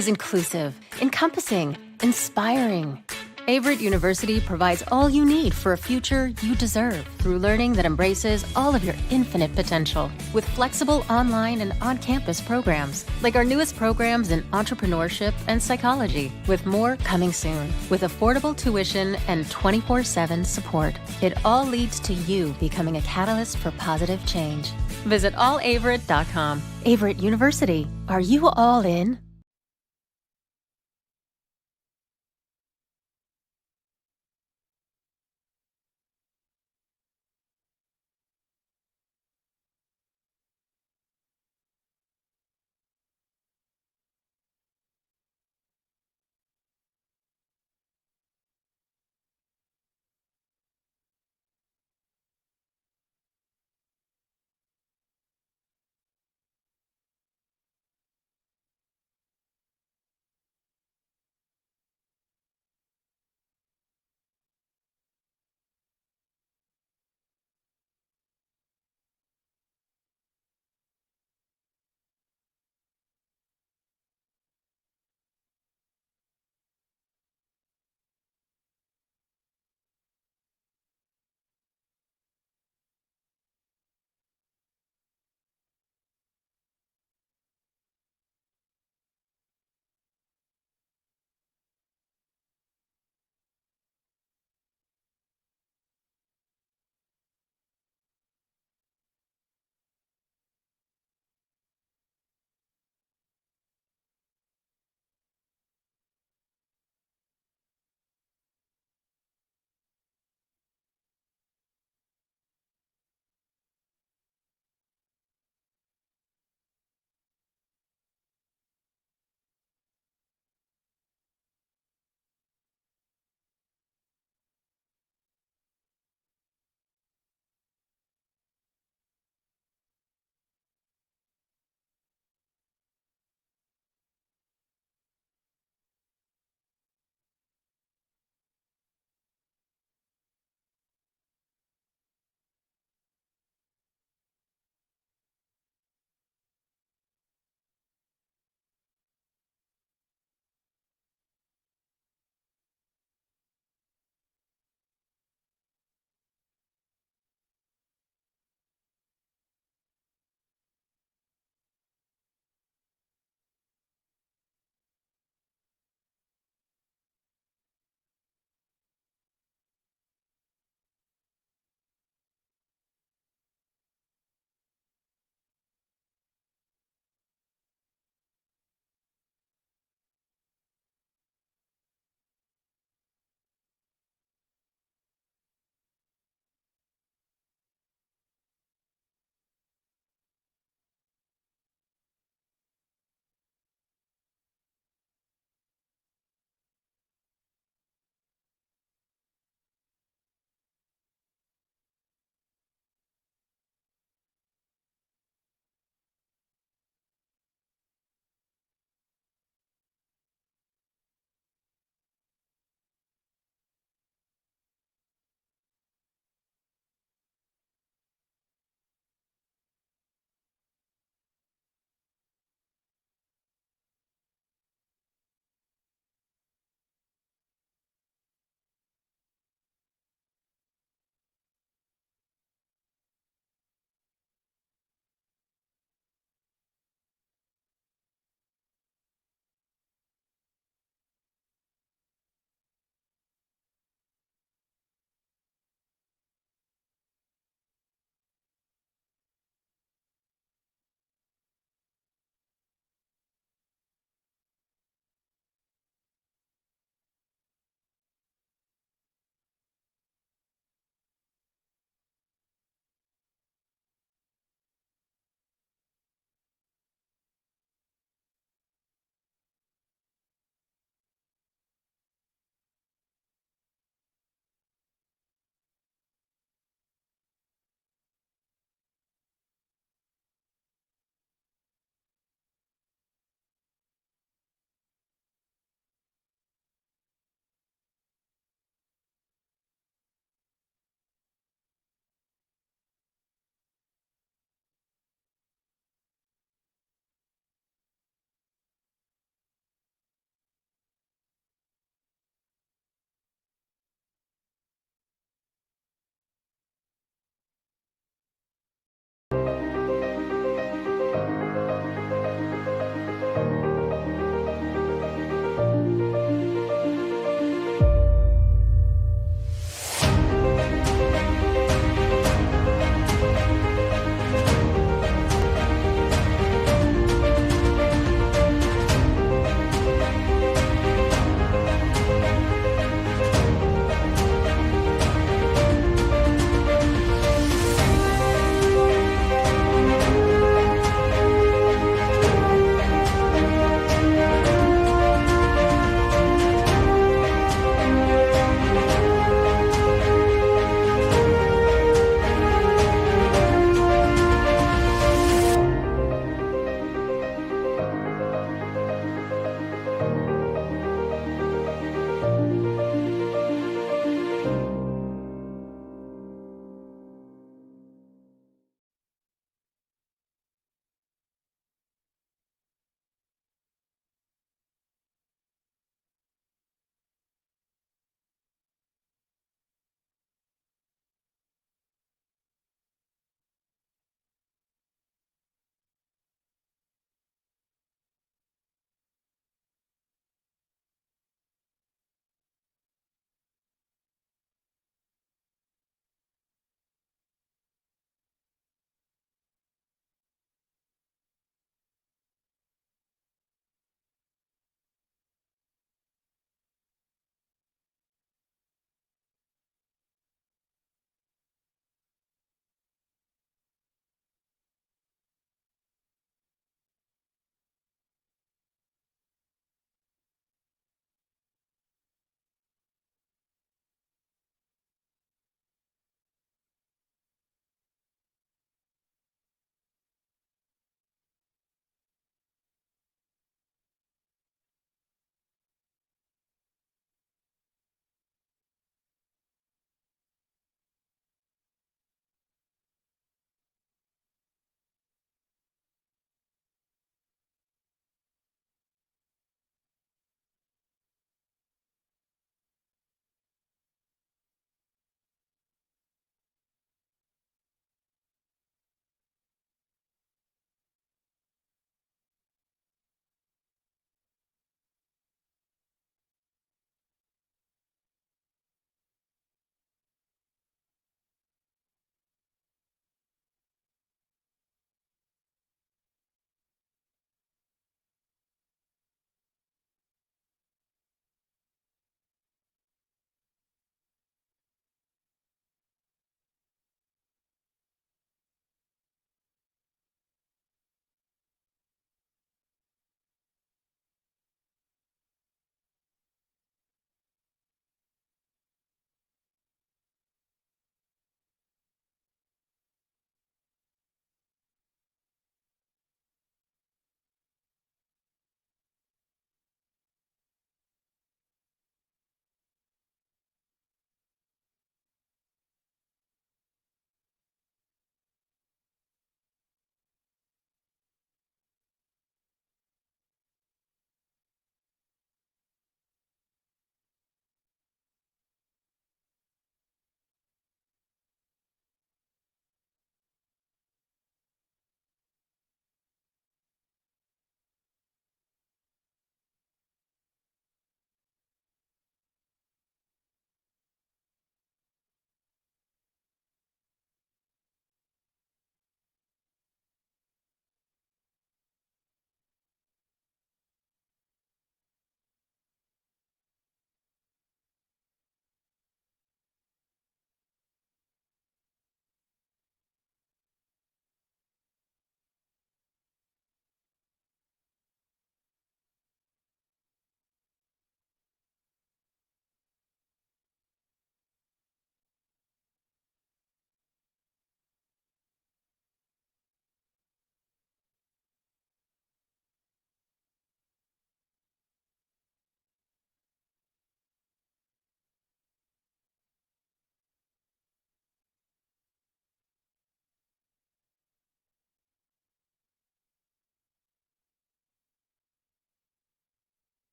is inclusive, encompassing, inspiring. Averett University provides all you need for a future you deserve through learning that embraces all of your infinite potential with flexible online and on-campus programs, like our newest programs in entrepreneurship and psychology, with more coming soon, with affordable tuition and 24/7 support. It all leads to you becoming a catalyst for positive change. Visit allaverett.com. Averett University. Are you all in?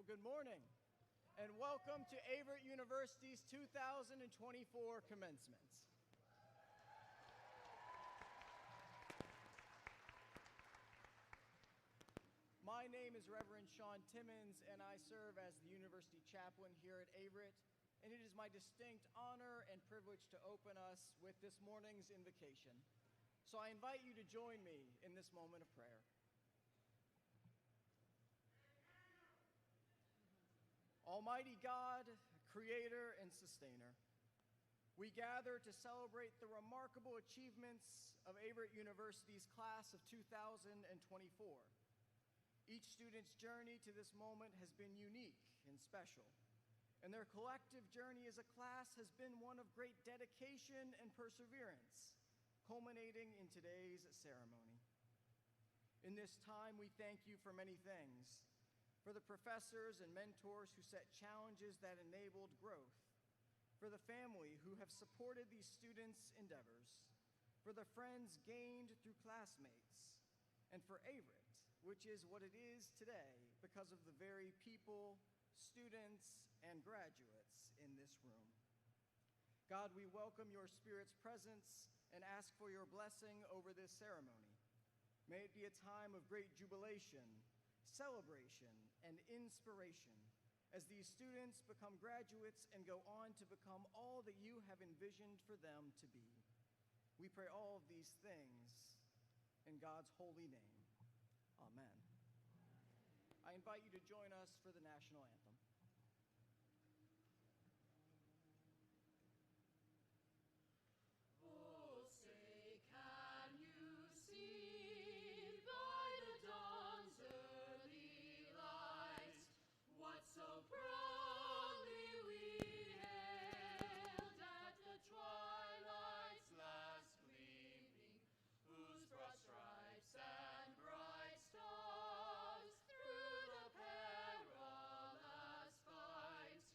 Good morning, and welcome to Averett University's 2024 Commencement. My name is Reverend Sean Timmons, and I serve as the University Chaplain here at Averett, and it is my distinct honor and privilege to open us with this morning's invocation. So I invite you to join me in this moment of prayer. Almighty God, Creator and Sustainer, we gather to celebrate the remarkable achievements of Averett University's class of 2024. Each student's journey to this moment has been unique and special, and their collective journey as a class has been one of great dedication and perseverance, culminating in today's ceremony. In this time, we thank you for many things. For the professors and mentors who set challenges that enabled growth, for the family who have supported these students' endeavors, for the friends gained through classmates, and for Averett, which is what it is today because of the very people, students, and graduates in this room. God, we welcome your Spirit's presence and ask for your blessing over this ceremony. May it be a time of great jubilation, celebration, and inspiration as these students become graduates and go on to become all that you have envisioned for them to be. We pray all of these things in God's holy name. Amen. I invite you to join us for the national anthem. Oh, say, can you see by the dawn's early light what so proudly we hailed at the twilight's last gleaming, whose broad stripes and bright stars through the perilous fight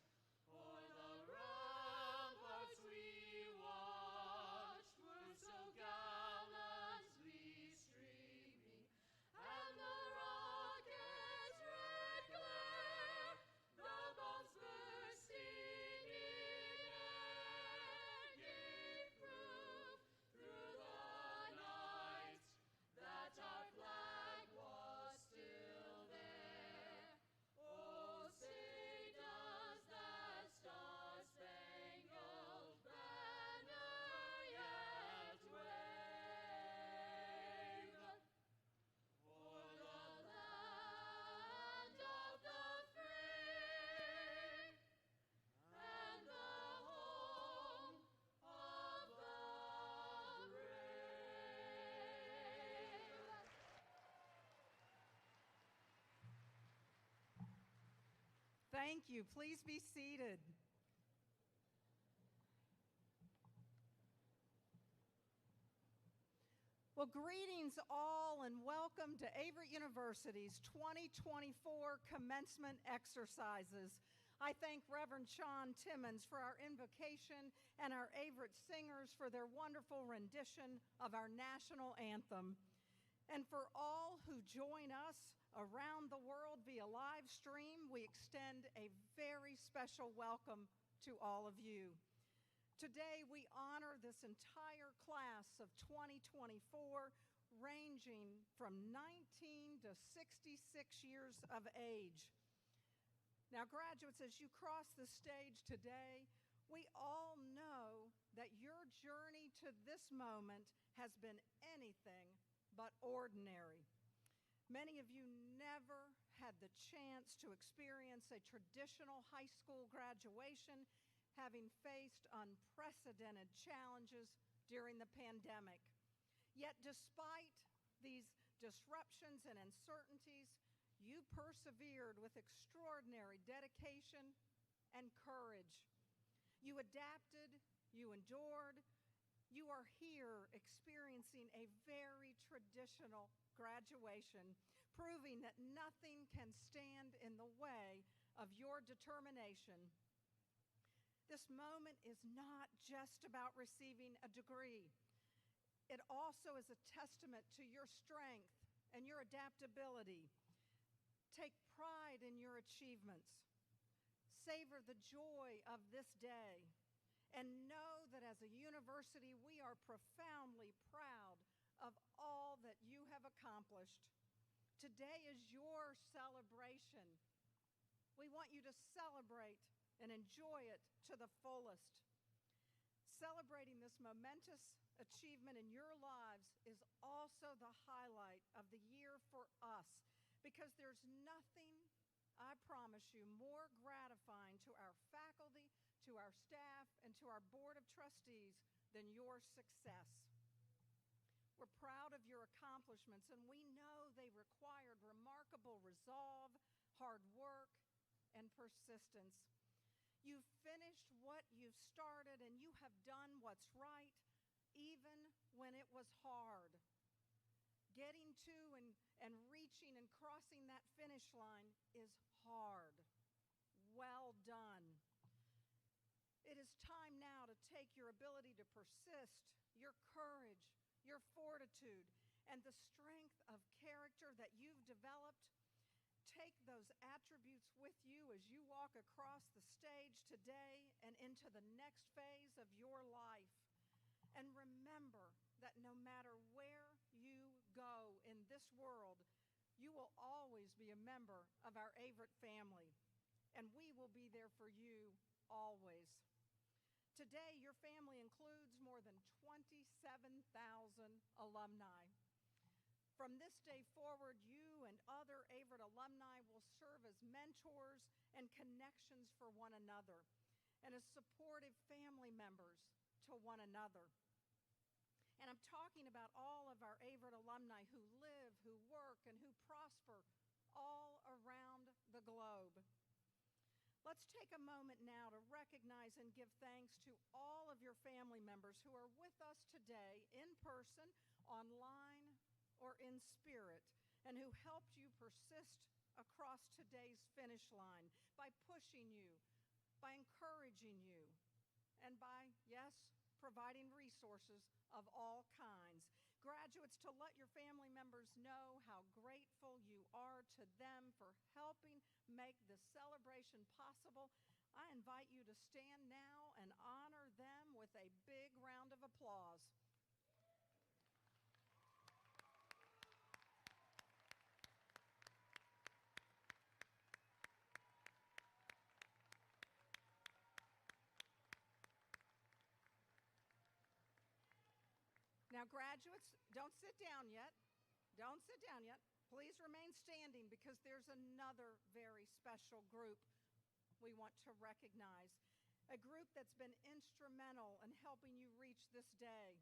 o'er the ramparts we watched were so gallantly streaming, and the rocket's red glare, the bombs bursting in air, gave proof through the night that our flag was still there. Oh, say does that star-spangled banner yet wave o'er the land of the free and the home of the brave? Thank you. Please be seated. Well, greetings all and welcome to Averett University's 2024 commencement exercises. I thank Reverend Sean Timmons for our invocation and our Averett singers for their wonderful rendition of our national anthem. And for all who join us around the world via live stream, we extend a very special welcome to all of you. Today, we honor this entire class of 2024, ranging from 19 to 66 years of age. Now, graduates, as you cross the stage today, we all know that your journey to this moment has been anything but ordinary. Many of you never had the chance to experience a traditional high school graduation, having faced unprecedented challenges during the pandemic. Yet despite these disruptions and uncertainties, you persevered with extraordinary dedication and courage. You adapted, you endured. You are here experiencing a very traditional graduation, proving that nothing can stand in the way of your determination. This moment is not just about receiving a degree. It also is a testament to your strength and your adaptability. Take pride in your achievements. Savor the joy of this day. And know that as a university, we are profoundly proud of all that you have accomplished. Today is your celebration. We want you to celebrate and enjoy it to the fullest. Celebrating this momentous achievement in your lives is also the highlight of the year for us, because there's nothing, I promise you, more gratifying to our faculty, to our staff, and to our Board of Trustees than your success. We're proud of your accomplishments, and we know they required remarkable resolve, hard work, and persistence. You've finished what you've started, and you have done what's right, even when it was hard. Getting to and reaching and crossing that finish line is hard. Well done. It is time now to take your ability to persist, your courage, your fortitude, and the strength of character that you've developed. Take those attributes with you as you walk across the stage today and into the next phase of your life. And remember that no matter where you go in this world, you will always be a member of our Averett family, and we will be there for you always. Today, your family includes more than 27,000 alumni. From this day forward, you and other Averett alumni will serve as mentors and connections for one another, and as supportive family members to one another. And I'm talking about all of our Averett alumni who live, who work, and who prosper all around the globe. Let's take a moment now to recognize and give thanks to all of your family members who are with us today in person, online, or in spirit, and who helped you persist across today's finish line by pushing you, by encouraging you, and by, yes, providing resources of all kinds. Graduates, to let your family members know how grateful you are to them for helping make this celebration possible, I invite you to stand now and honor them with a big round of applause. Now, graduates, don't sit down yet. Don't sit down yet. Please remain standing, because there's another very special group we want to recognize, a group that's been instrumental in helping you reach this day.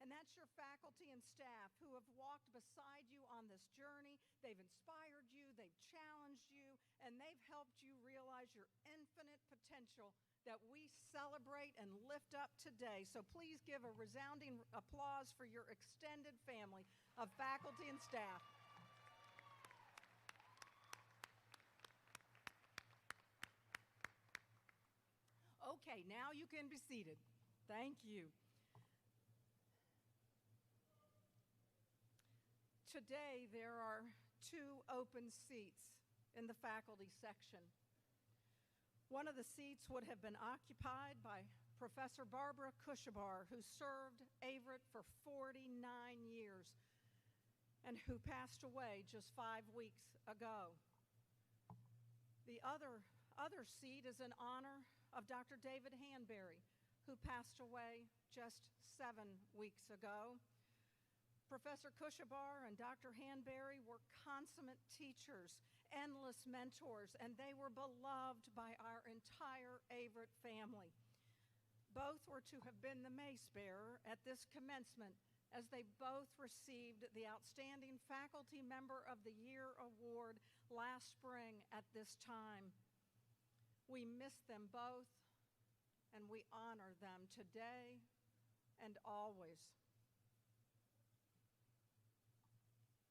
And that's your faculty and staff who have walked beside you on this journey. They've inspired you, they've challenged you, and they've helped you realize your infinite potential that we celebrate and lift up today. So please give a resounding applause for your extended family of faculty and staff. Okay, now you can be seated. Thank you. Today, there are 2 open seats in the faculty section. One of the seats would have been occupied by Professor Barbara Kushabar, who served Averett for 49 years and who passed away just 5 weeks ago. The other seat is in honor of Dr. David Hanberry, who passed away just 7 weeks ago. Professor Kushabar and Dr. Hanberry were consummate teachers, endless mentors, and they were beloved by our entire Averett family. Both were to have been the mace bearer at this commencement, as they both received the Outstanding Faculty Member of the Year award last spring at this time. We miss them both, and we honor them today and always.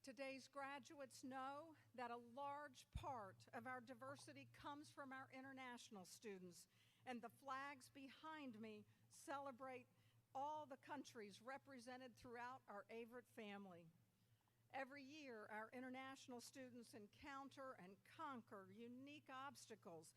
Today's graduates know that a large part of our diversity comes from our international students, and the flags behind me celebrate all the countries represented throughout our Averett family. Every year, our international students encounter and conquer unique obstacles,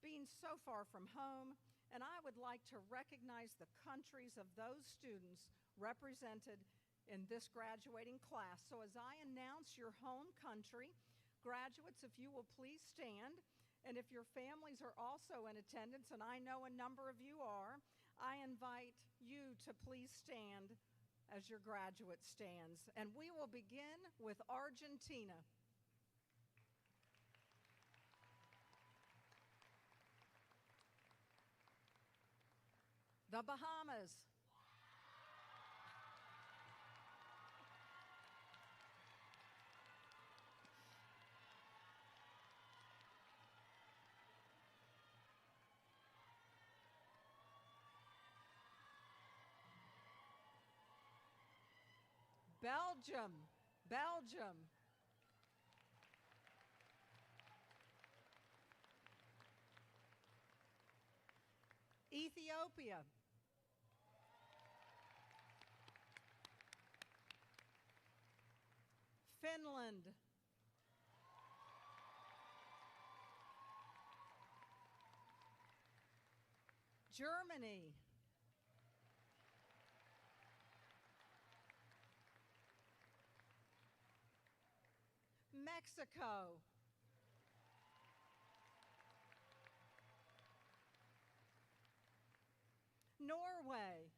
being so far from home, and I would like to recognize the countries of those students represented in this graduating class. So as I announce your home country, graduates, if you will please stand, and if your families are also in attendance, and I know a number of you are, I invite you to please stand as your graduate stands. And we will begin with Argentina. The Bahamas. Belgium. Belgium. Ethiopia. Finland. Germany. Mexico. Norway.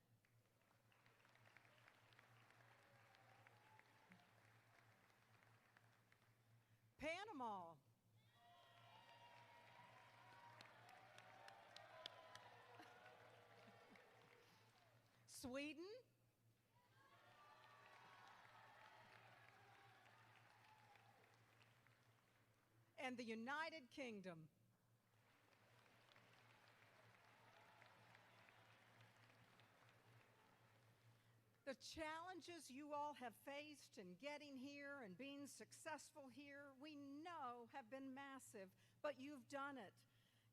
Panama. Sweden. And the United Kingdom. The challenges you all have faced in getting here and being successful here, we know have been massive, but you've done it.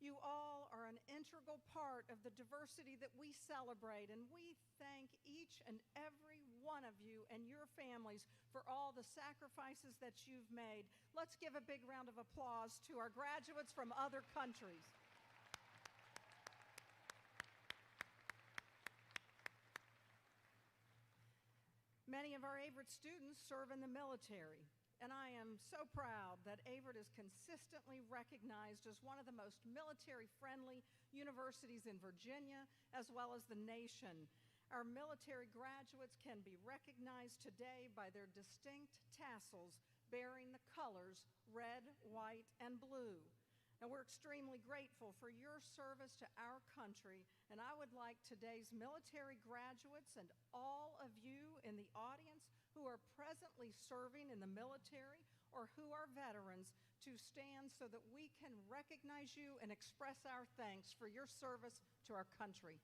You all are an integral part of the diversity that we celebrate, and we thank each and every one of you and your families for all the sacrifices that you've made. Let's give a big round of applause to our graduates from other countries. Many of our Averett students serve in the military, and I am so proud that Averett is consistently recognized as one of the most military-friendly universities in Virginia, as well as the nation. Our military graduates can be recognized today by their distinct tassels bearing the colors red, white, and blue. And we're extremely grateful for your service to our country, and I would like today's military graduates and all of you in the audience who are presently serving in the military or who are veterans to stand so that we can recognize you and express our thanks for your service to our country.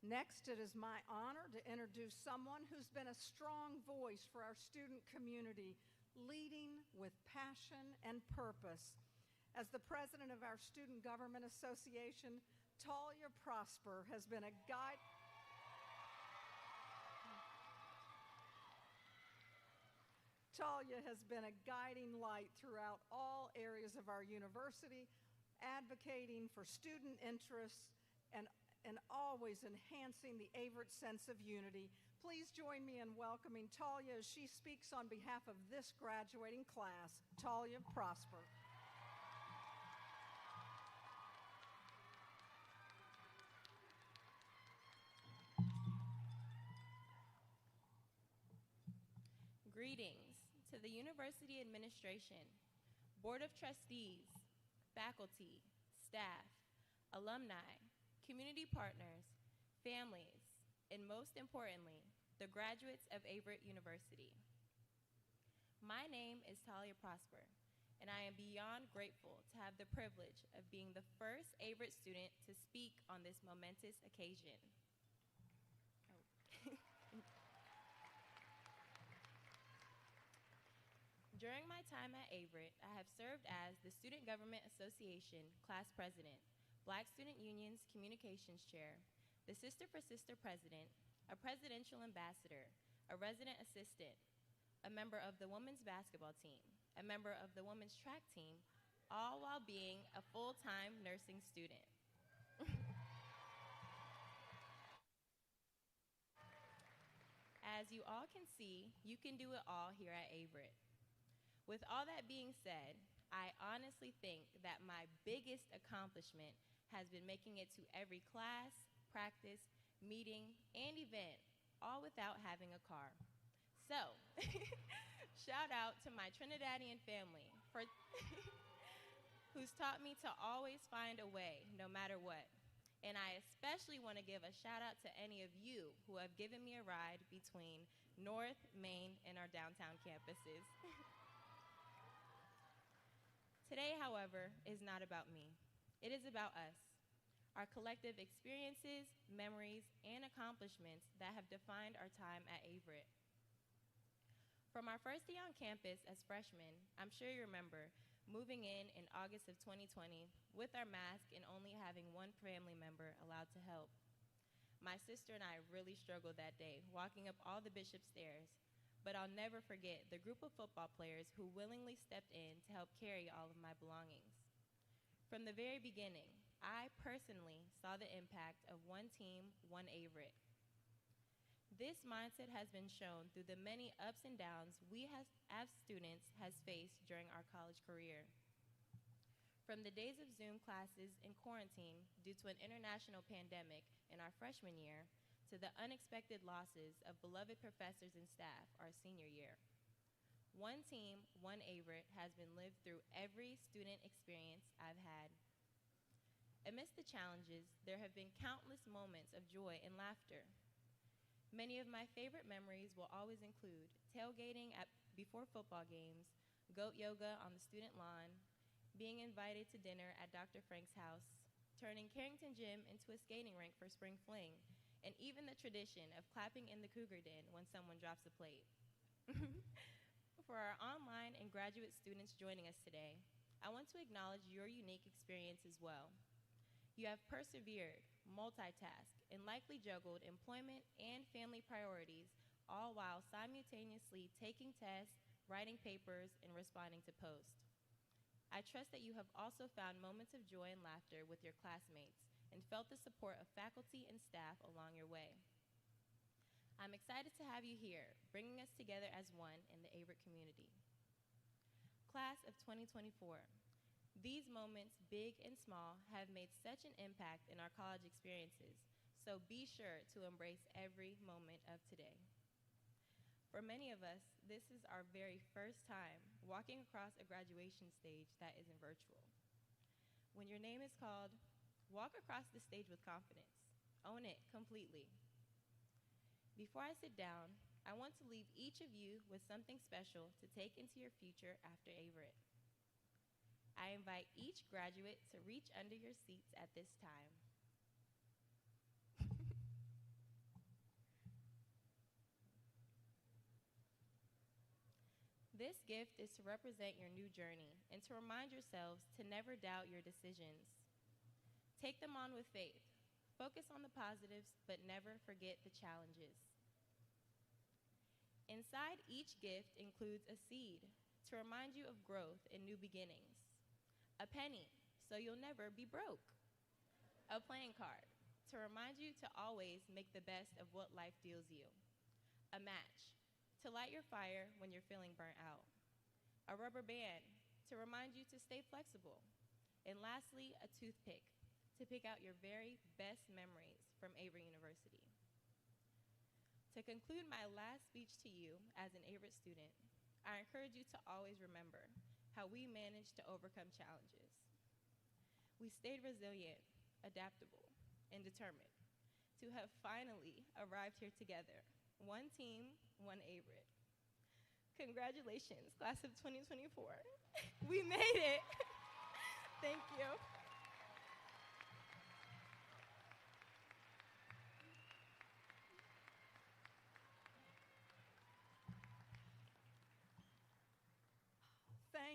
Next, it is my honor to introduce someone who's been a strong voice for our student community, leading with passion and purpose. As the president of our Student Government Association, Talia Prosper has been a guide. Talia has been a guiding light throughout all areas of our university, advocating for student interests and always enhancing the Averett sense of unity. Please join me in welcoming Talia as she speaks on behalf of this graduating class. Talia Prosper. Greetings to the University Administration, Board of Trustees, faculty, staff, alumni, community partners, families, and most importantly, the graduates of Averett University. My name is Talia Prosper, and I am beyond grateful to have the privilege of being the first Averett student to speak on this momentous occasion. During my time at Averett, I have served as the Student Government Association Class President, Black Student Union's Communications Chair, the Sister for Sister President, a Presidential Ambassador, a Resident Assistant, a member of the Women's Basketball Team, a member of the Women's Track Team, all while being a full-time nursing student. As you all can see, you can do it all here at Averett. With all that being said, I honestly think that my biggest accomplishment has been making it to every class, practice, meeting, and event, all without having a car. So, shout out to my Trinidadian family for who's taught me to always find a way, no matter what. And I especially want to give a shout out to any of you who have given me a ride between North, Main, and our downtown campuses. Today, however, is not about me. It is about us, our collective experiences, memories, and accomplishments that have defined our time at Averett. From our first day on campus as freshmen, I'm sure you remember moving in August of 2020 with our mask and only having one family member allowed to help. My sister and I really struggled that day, walking up all the Bishop stairs, but I'll never forget the group of football players who willingly stepped in to help carry all of my belongings. From the very beginning, I personally saw the impact of one team, one Averett. This mindset has been shown through the many ups and downs we as students has faced during our college career. From the days of Zoom classes in quarantine due to an international pandemic in our freshman year, to the unexpected losses of beloved professors and staff our senior year. One team, one Averett has been lived through every student experience I've had. Amidst the challenges, there have been countless moments of joy and laughter. Many of my favorite memories will always include tailgating before football games, goat yoga on the student lawn, being invited to dinner at Dr. Frank's house, turning Carrington Gym into a skating rink for spring fling, and even the tradition of clapping in the Cougar Den when someone drops a plate. For our online and graduate students joining us today, I want to acknowledge your unique experience as well. You have persevered, multitasked, and likely juggled employment and family priorities, all while simultaneously taking tests, writing papers, and responding to posts. I trust that you have also found moments of joy and laughter with your classmates and felt the support of faculty and staff along your way. I'm excited to have you here, bringing us together as one in the Averett community. Class of 2024. These moments, big and small, have made such an impact in our college experiences, so be sure to embrace every moment of today. For many of us, this is our very first time walking across a graduation stage that isn't virtual. When your name is called, walk across the stage with confidence. Own it completely. Before I sit down, I want to leave each of you with something special to take into your future after Averett. I invite each graduate to reach under your seats at this time. This gift is to represent your new journey and to remind yourselves to never doubt your decisions. Take them on with faith. Focus on the positives, but never forget the challenges. Inside each gift includes a seed to remind you of growth and new beginnings. A penny, so you'll never be broke. A playing card, to remind you to always make the best of what life deals you. A match, to light your fire when you're feeling burnt out. A rubber band, to remind you to stay flexible. And lastly, a toothpick, to pick out your very best memories from Averett University. To conclude my last speech to you as an Averett student, I encourage you to always remember how we managed to overcome challenges. We stayed resilient, adaptable, and determined to have finally arrived here together. One team, one Averett. Congratulations, class of 2024. We made it. Thank you.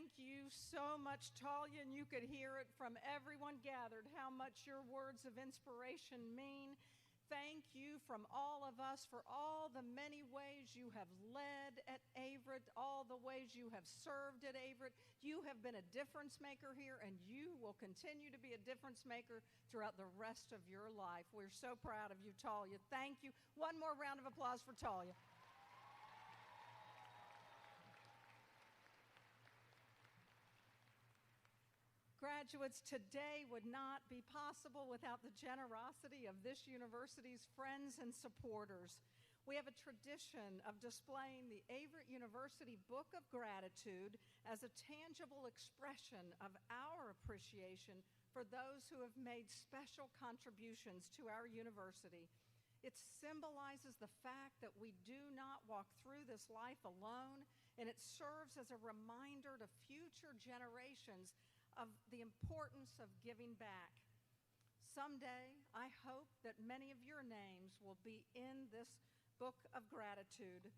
Thank you so much, Talia, and you could hear it from everyone gathered how much your words of inspiration mean. Thank you from all of us for all the many ways you have led at Averett, all the ways you have served at Averett. You have been a difference maker here, and you will continue to be a difference maker throughout the rest of your life. We're so proud of you, Talia. Thank you. One more round of applause for Talia. Graduates, today would not be possible without the generosity of this university's friends and supporters. We have a tradition of displaying the Averett University Book of Gratitude as a tangible expression of our appreciation for those who have made special contributions to our university. It symbolizes the fact that we do not walk through this life alone, and it serves as a reminder to future generations of the importance of giving back. Someday, I hope that many of your names will be in this book of gratitude.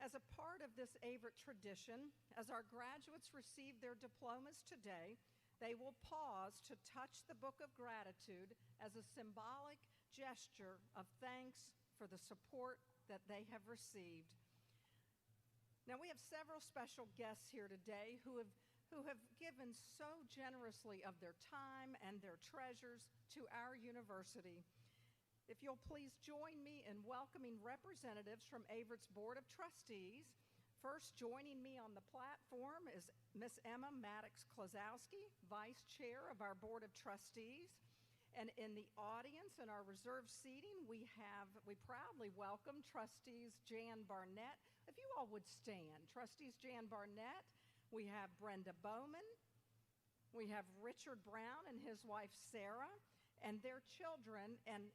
As a part of this Averett tradition, as our graduates receive their diplomas today, they will pause to touch the book of gratitude as a symbolic gesture of thanks for the support that they have received. Now, we have several special guests here today who have given so generously of their time and their treasures to our university. If you'll please join me in welcoming representatives from Averett's Board of Trustees. First, joining me on the platform is Miss Emma Maddox-Klazowski, Vice Chair of our Board of Trustees. And in the audience in our reserved seating, we proudly welcome Trustees Jan Barnett. If you all would stand, Trustees Jan Barnett, we have Brenda Bowman, we have Richard Brown and his wife Sarah, and their children, and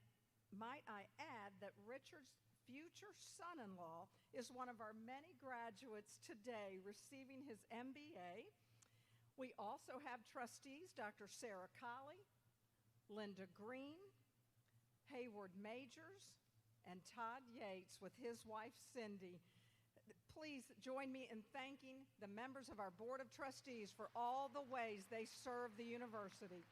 might I add that Richard's future son-in-law is one of our many graduates today receiving his MBA. We also have trustees Dr. Sarah Colley, Linda Green, Hayward Majors, and Todd Yates with his wife Cindy. Please join me in thanking the members of our Board of Trustees for all the ways they serve the university.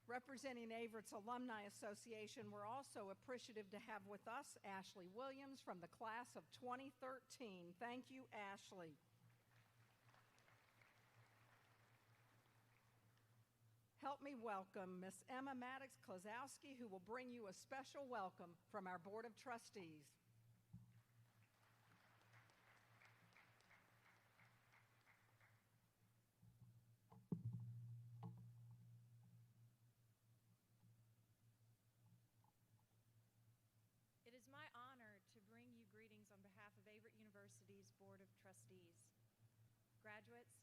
Representing Averett's Alumni Association, we're also appreciative to have with us Ashley Williams from the class of 2013. Thank you, Ashley. Help me welcome Miss Emma Maddox-Klazowski, who will bring you a special welcome from our Board of Trustees. It is my honor to bring you greetings on behalf of Averett University's Board of Trustees. Graduates,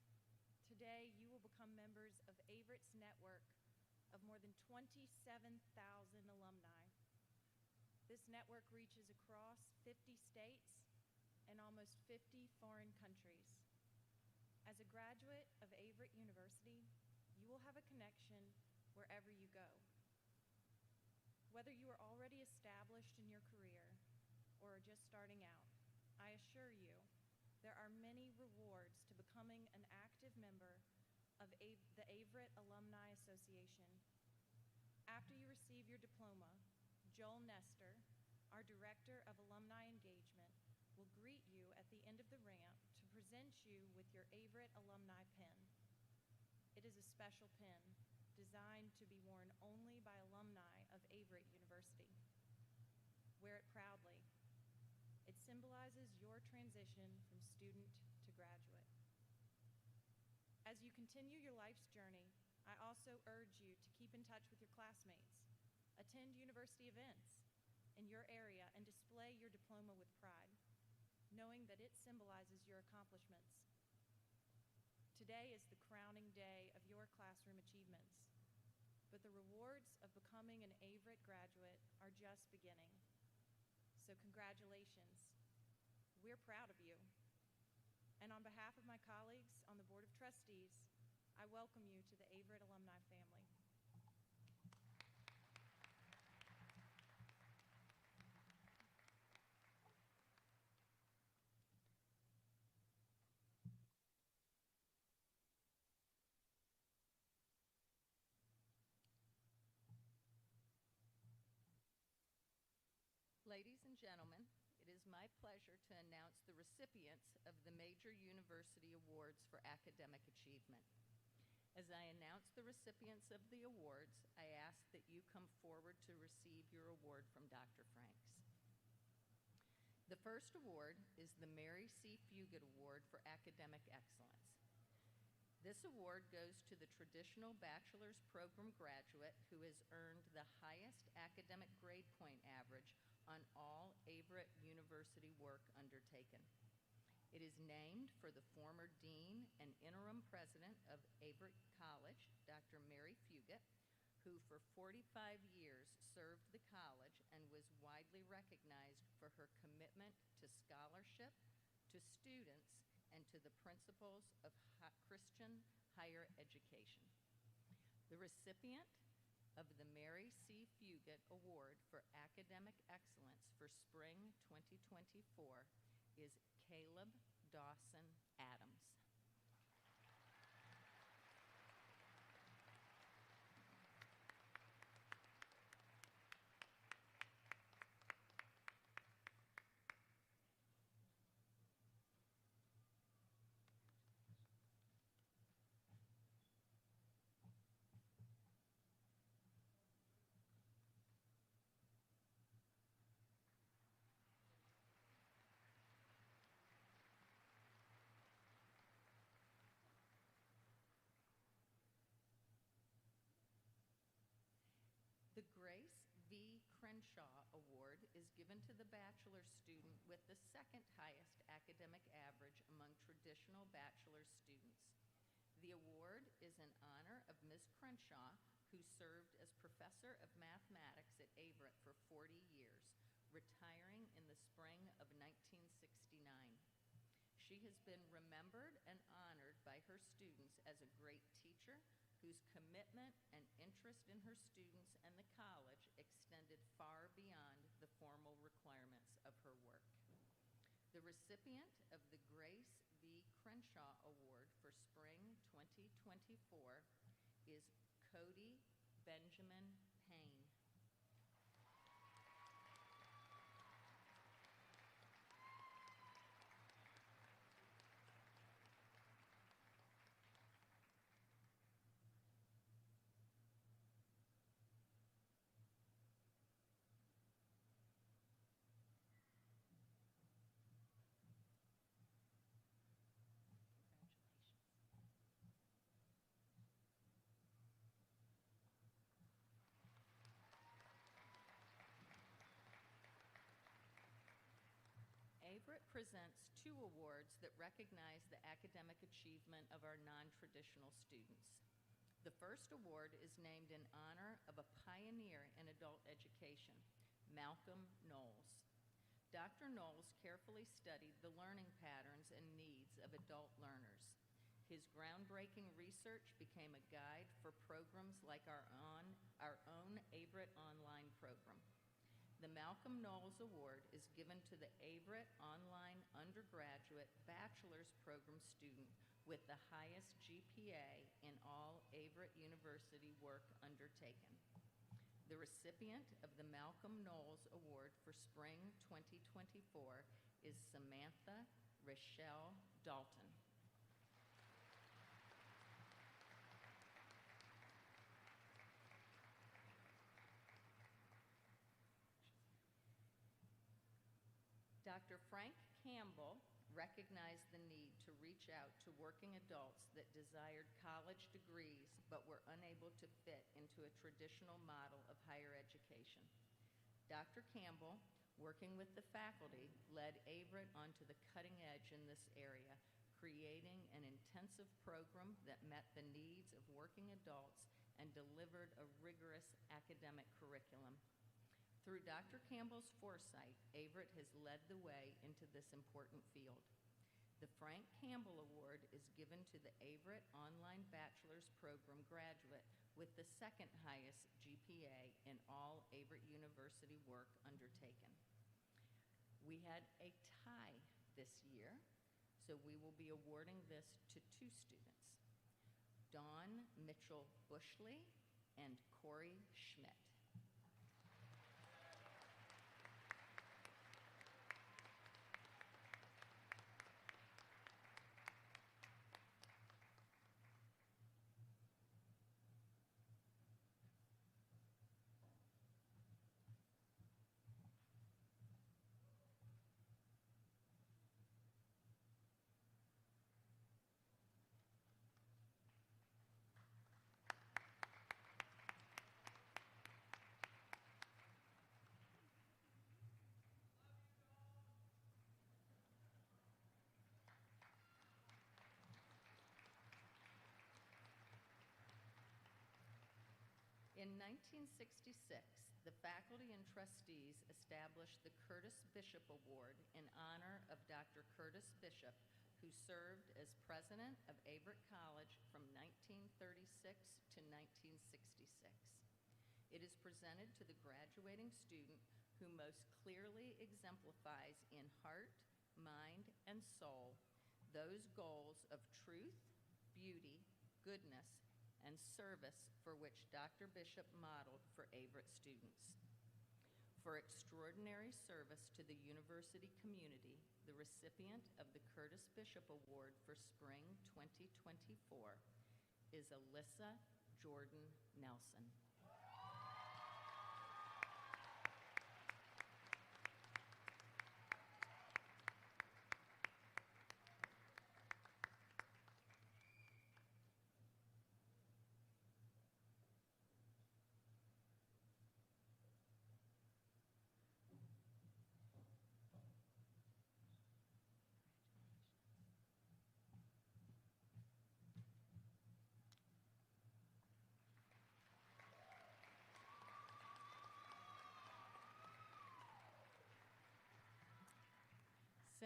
today you will become members of Averett's network of more than 27,000 alumni. This network reaches across 50 states and almost 50 foreign countries. As a graduate of Averett University, you will have a connection wherever you go. Whether you are already established in your career or are just starting out, I assure you there are many rewards to becoming an active member of the Averett Alumni Association. After you receive your diploma, Joel Nestor, our Director of Alumni Engagement, will greet you at the end of the ramp to present you with your Averett Alumni Pin. It is a special pin designed to be worn only by alumni of Averett University. Wear it proudly. It symbolizes your transition from student to graduate. As you continue your life's journey, I also urge you to keep in touch with your classmates, attend university events in your area, and display your diploma with pride, knowing that it symbolizes your accomplishments. Today is the crowning day of your classroom achievements, but the rewards of becoming an Averett graduate are just beginning. So congratulations. We're proud of you. And on behalf of my colleagues on the Board of Trustees, I welcome you to the Averett alumni family. Ladies and gentlemen, it is my pleasure to announce the recipients of the Major University Awards for Academic Achievement. As I announce the recipients of the awards, I ask that you come forward to receive your award from Dr. Franks. The first award is the Mary C. Fugate Award for Academic Excellence. This award goes to the traditional bachelor's program graduate who has earned the highest academic grade point average on all Averett University work undertaken. It is named for the former dean and interim president of Averett College, Dr. Mary Fugate, who for 45 years served the college and was widely recognized for her commitment to scholarship, to students, and to the principles of Christian higher education. The recipient of the Mary C. Fugate Award for Academic Excellence for Spring 2024 is Caleb Dawson Adams. The Grace V. Crenshaw Award is given to the bachelor student with the second highest academic average among traditional bachelor students. The award is in honor of Ms. Crenshaw, who served as professor of mathematics at Averett for 40 years, retiring in the spring of 1969. She has been remembered and honored by her students as a great teacher whose commitment and interest in her students and the college extended far beyond the formal requirements of her work. The recipient of the Grace V. Crenshaw Award for Spring 2024 is Cody Benjamin Payne. Averett presents two awards that recognize the academic achievement of our non-traditional students. The first award is named in honor of a pioneer in adult education, Malcolm Knowles. Dr. Knowles carefully studied the learning patterns and needs of adult learners. His groundbreaking research became a guide for programs like our own Averett Online program. The Malcolm Knowles Award is given to the Averett Online Undergraduate Bachelor's Program student with the highest GPA in all Averett University work undertaken. The recipient of the Malcolm Knowles Award for Spring 2024 is Samantha Rochelle Dalton. Dr. Frank Campbell recognized the need to reach out to working adults that desired college degrees but were unable to fit into a traditional model of higher education. Dr. Campbell, working with the faculty, led Averett onto the cutting edge in this area, creating an intensive program that met the needs of working adults and delivered a rigorous academic curriculum. Through Dr. Campbell's foresight, Averett has led the way into this important field. The Frank Campbell Award is given to the Averett Online Bachelor's Program graduate with the second highest GPA in all Averett University work undertaken. We had a tie this year, so we will be awarding this to two students, Dawn Mitchell Bushley and Corey Schmidt. In 1966, the faculty and trustees established the Curtis Bishop Award in honor of Dr. Curtis Bishop, who served as president of Averett College from 1936 to 1966. It is presented to the graduating student who most clearly exemplifies in heart, mind, and soul those goals of truth, beauty, goodness, and service for which Dr. Bishop modeled for Averett students. For extraordinary service to the university community, the recipient of the Curtis Bishop Award for Spring 2024 is Alyssa Jordan Nelson.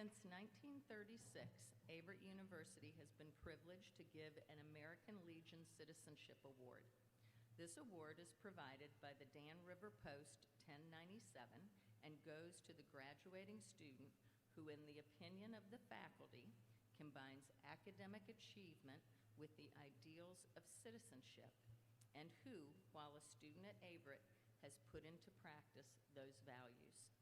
Since 1936, Averett University has been privileged to give an American Legion Citizenship Award. This award is provided by the Dan River Post 1097 and goes to the graduating student who, in the opinion of the faculty, combines academic achievement with the ideals of citizenship, and who, while a student at Averett, has put into practice those values.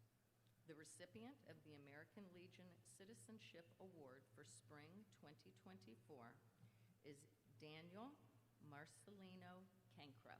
The recipient of the American Legion Citizenship Award for Spring 2024 is Daniel Marcelino Cancro.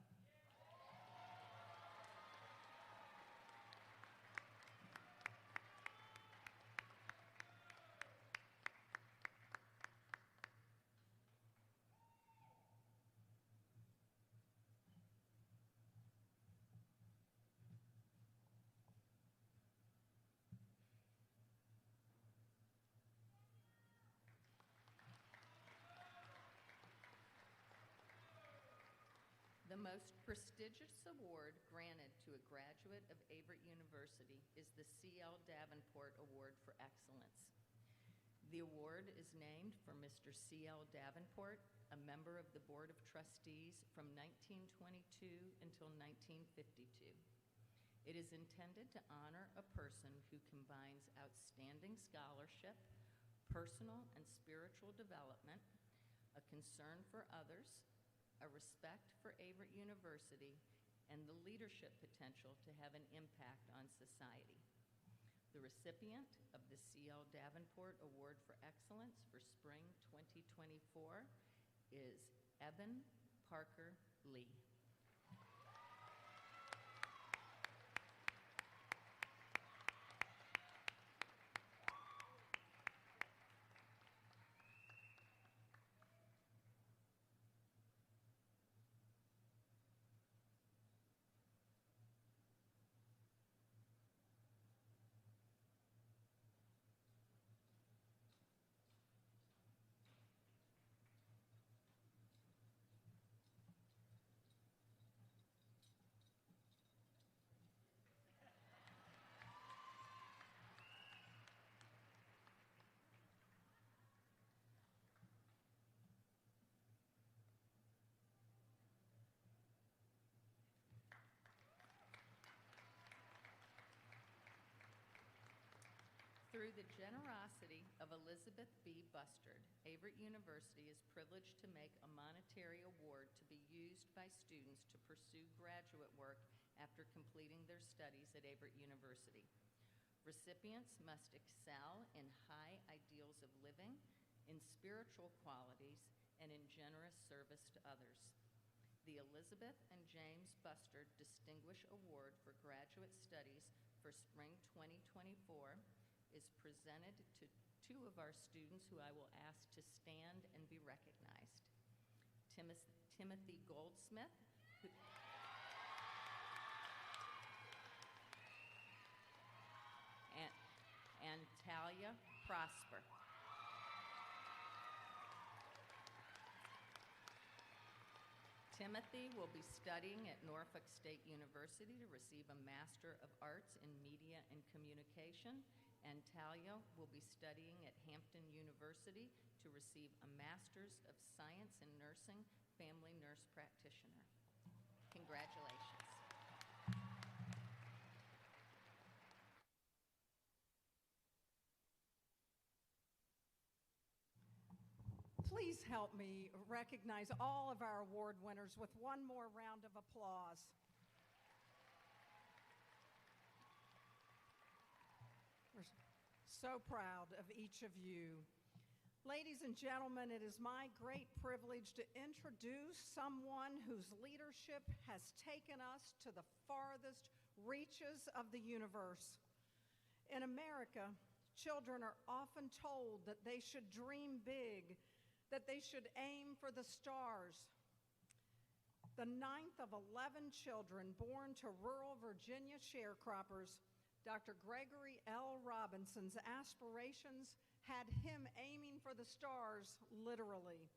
The most prestigious award granted to a graduate of Averett University is the C.L. Davenport Award for Excellence. The award is named for Mr. C.L. Davenport, a member of the Board of Trustees from 1922 until 1952. It is intended to honor a person who combines outstanding scholarship, personal and spiritual development, a concern for others, a respect for Averett University, and the leadership potential to have an impact on society. The recipient of the C.L. Davenport Award for Excellence for Spring 2024 is Evan Parker Lee. Through the generosity of Elizabeth B. Bustard, Averett University is privileged to make a monetary award to be used by students to pursue graduate work after completing their studies at Averett University. Recipients must excel in high ideals of living, in spiritual qualities, and in generous service to others. The Elizabeth and James Bustard Distinguished Award for Graduate Studies for Spring 2024 is presented to two of our students who I will ask to stand and be recognized. Timothy Goldsmith, and Talia Prosper. Timothy will be studying at Norfolk State University to receive a Master of Arts in Media and Communication, and Talia will be studying at Hampton University to receive a Master's of Science in Nursing, Family Nurse Practitioner. Congratulations. Please help me recognize all of our award winners with one more round of applause. We're so proud of each of you. Ladies and gentlemen, it is my great privilege to introduce someone whose leadership has taken us to the farthest reaches of the universe. In America, children are often told that they should dream big, that they should aim for the stars. The 9th of 11 children born to rural Virginia sharecroppers, Dr. Gregory L. Robinson's aspirations had him aiming for the stars, literally.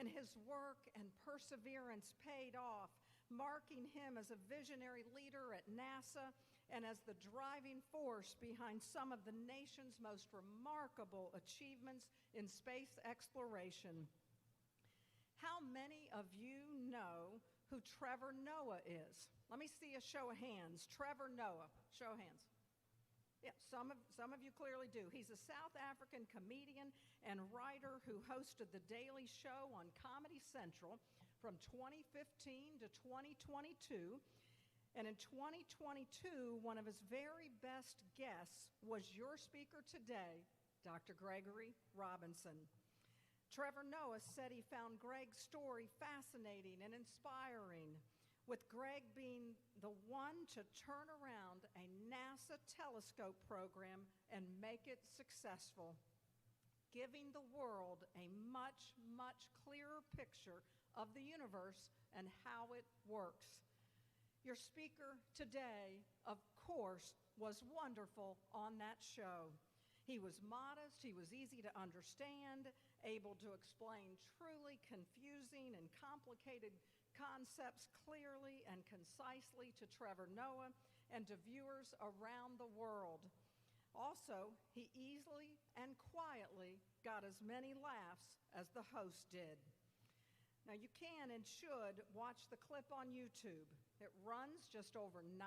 And his work and perseverance paid off, marking him as a visionary leader at NASA and as the driving force behind some of the nation's most remarkable achievements in space exploration. How many of you know who Trevor Noah is? Let me see a show of hands. Trevor Noah, show of hands. Yeah, some of you clearly do. He's a South African comedian and writer who hosted The Daily Show on Comedy Central from 2015 to 2022. And in 2022, one of his very best guests was your speaker today, Dr. Gregory Robinson. Trevor Noah said he found Greg's story fascinating and inspiring, with Greg being the one to turn around a NASA telescope program and make it successful, giving the world a much, much clearer picture of the universe and how it works. Your speaker today, of course, was wonderful on that show. He was modest, he was easy to understand, able to explain truly confusing and complicated concepts clearly and concisely to Trevor Noah and to viewers around the world. Also, he easily and quietly got as many laughs as the host did. Now, you can and should watch the clip on YouTube. It runs just over 9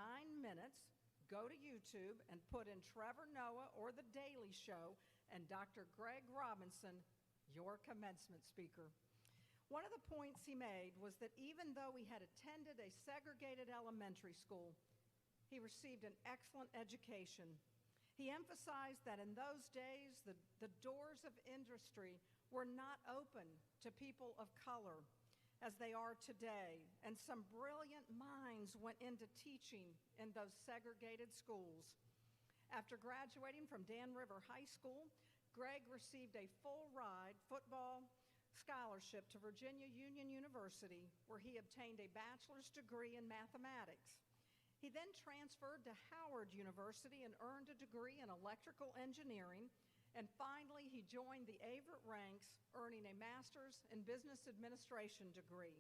minutes. Go to YouTube and put in Trevor Noah or The Daily Show and Dr. Greg Robinson, your commencement speaker. One of the points he made was that even though he had attended a segregated elementary school, he received an excellent education. He emphasized that in those days, the doors of industry were not open to people of color as they are today, and some brilliant minds went into teaching in those segregated schools. After graduating from Dan River High School, Greg received a full-ride football scholarship to Virginia Union University, where he obtained a bachelor's degree in mathematics. He then transferred to Howard University and earned a degree in electrical engineering. And finally, he joined the Averett ranks, earning a master's in business administration degree.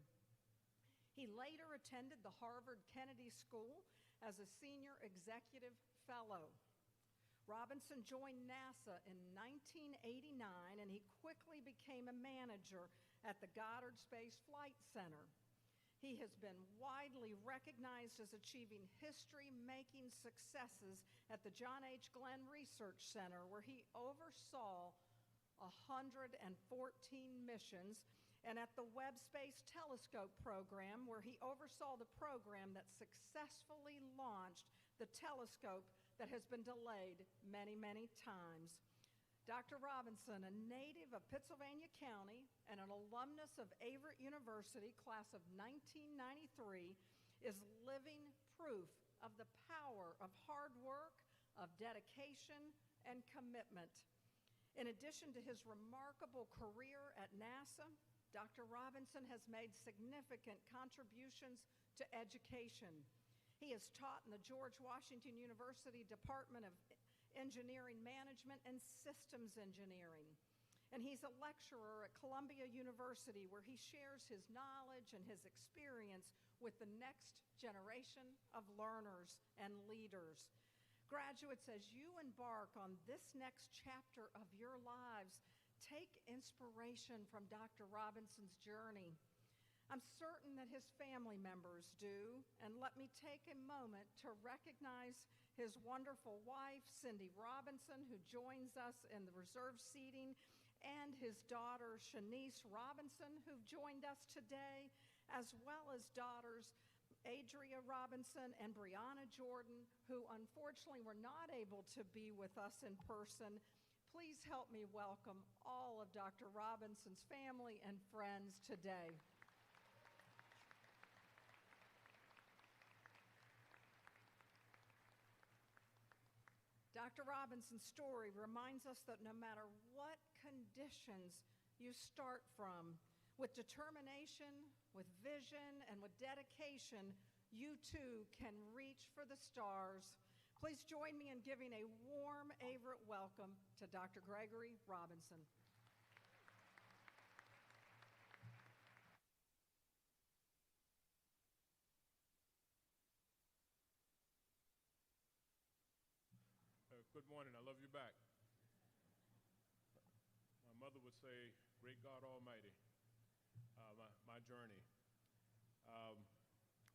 He later attended the Harvard Kennedy School as a senior executive fellow. Robinson joined NASA in 1989, and he quickly became a manager at the Goddard Space Flight Center. He has been widely recognized as achieving history-making successes at the John H. Glenn Research Center, where he oversaw 114 missions, and at the Webb Space Telescope program, where he oversaw the program that successfully launched the telescope that has been delayed many, many times. Dr. Robinson, a native of Pittsylvania County and an alumnus of Averett University, class of 1993, is living proof of the power of hard work, of dedication, and commitment. In addition to his remarkable career at NASA, Dr. Robinson has made significant contributions to education. He has taught in the George Washington University Department of Engineering Management and Systems Engineering. and he's a lecturer at Columbia University where he shares his knowledge and his experience with the next generation of learners and leaders. Graduates, as you embark on this next chapter of your lives, take inspiration from Dr. Robinson's journey. I'm certain that his family members do, and let me take a moment to recognize his wonderful wife, Cindy Robinson, who joins us in the reserved seating, and his daughter, Shanice Robinson, who've joined us today, as well as daughters Adria Robinson and Brianna Jordan, who unfortunately were not able to be with us in person. Please help me welcome all of Dr. Robinson's family and friends today. Dr. Robinson's story reminds us that no matter what conditions you start from, with determination, with vision, and with dedication, you too can reach for the stars. Please join me in giving a warm Averett welcome to Dr. Gregory Robinson. Good morning. I love you back. My mother would say, "Great God Almighty," my journey.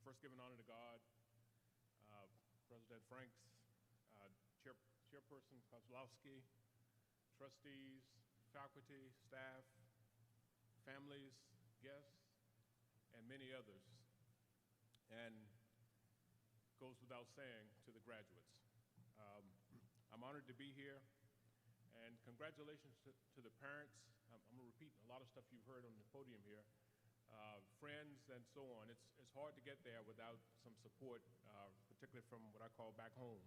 First giving honor to God, President Franks, Chairperson Kozlowski, trustees, faculty, staff, families, guests, and many others. And goes without saying to the graduates. I'm honored to be here, and congratulations to the parents. I'm going to repeat a lot of stuff you've heard on the podium here. Friends and so on. It's hard to get there without some support, particularly from what I call back home.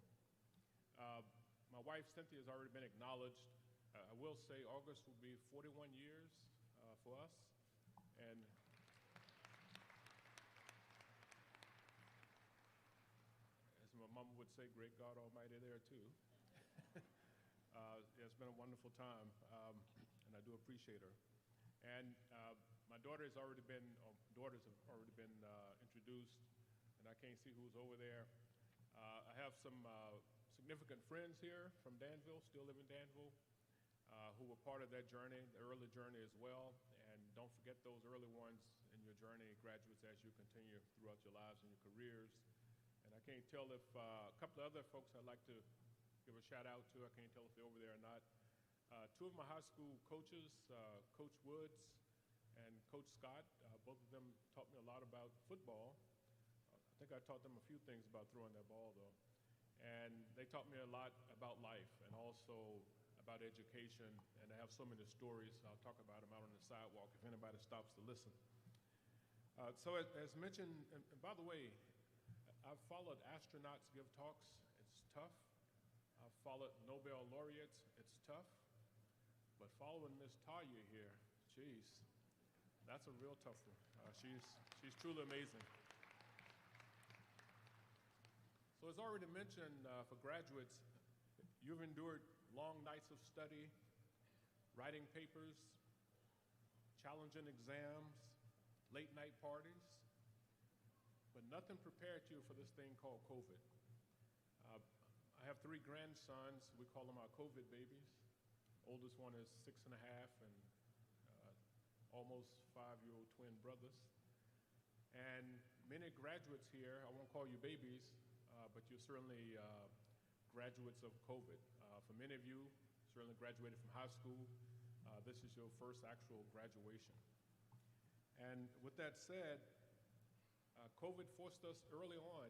My wife, Cynthia, has already been acknowledged. I will say August will be 41 years for us, and as my mama would say, great God Almighty there too. It's been a wonderful time, and I do appreciate her. And my daughters have already been introduced, and I can't see who's over there. I have some significant friends here from Danville, still live in Danville, who were part of that journey, the early journey as well. And don't forget those early ones in your journey, graduates, as you continue throughout your lives and your careers. And I can't tell if a couple of other folks I'd like to give a shout out to. I can't tell if they're over there or not. Two of my high school coaches, Coach Woods and Coach Scott, both of them taught me a lot about football. I think I taught them a few things about throwing that ball, though. And they taught me a lot about life and also about education. And I have so many stories. I'll talk about them out on the sidewalk if anybody stops to listen. So as mentioned, and by the way, I've followed astronauts give talks. It's tough. I've followed Nobel laureates. It's tough. But following Miss Talia here, geez, that's a real tough one. She's truly amazing. So as already mentioned, for graduates, you've endured long nights of study, writing papers, challenging exams, late night parties, but nothing prepared you for this thing called COVID. I have 3 grandsons. We call them our COVID babies. Oldest one is 6 and a half, and almost 5-year-old twin brothers. And many graduates here, I won't call you babies, but you're certainly graduates of COVID. For many of you, certainly graduated from high school. This is your first actual graduation. And with that said, COVID forced us early on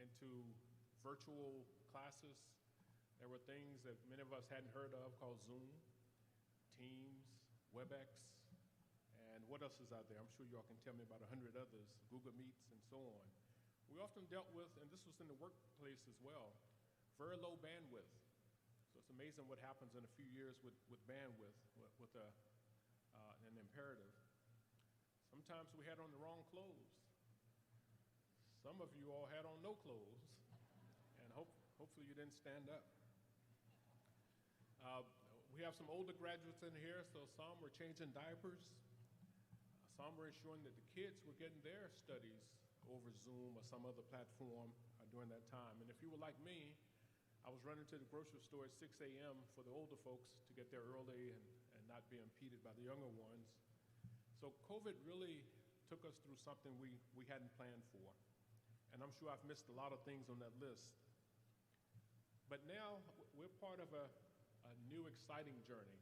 into virtual classes. There were things that many of us hadn't heard of called Zoom, Teams, WebEx, and what else is out there? I'm sure you all can tell me about 100 others, Google Meets and so on. We often dealt with, and this was in the workplace as well, very low bandwidth. So it's amazing what happens in a few years with bandwidth, with an imperative. Sometimes we had on the wrong clothes. Some of you all had on no clothes, and hopefully you didn't stand up. We have some older graduates in here, so some were changing diapers. Some were ensuring that the kids were getting their studies over Zoom or some other platform during that time. And if you were like me, I was running to the grocery store at 6 a.m. for the older folks to get there early and not be impeded by the younger ones. So COVID really took us through something we hadn't planned for. And I'm sure I've missed a lot of things on that list. But now we're part of a new exciting journey,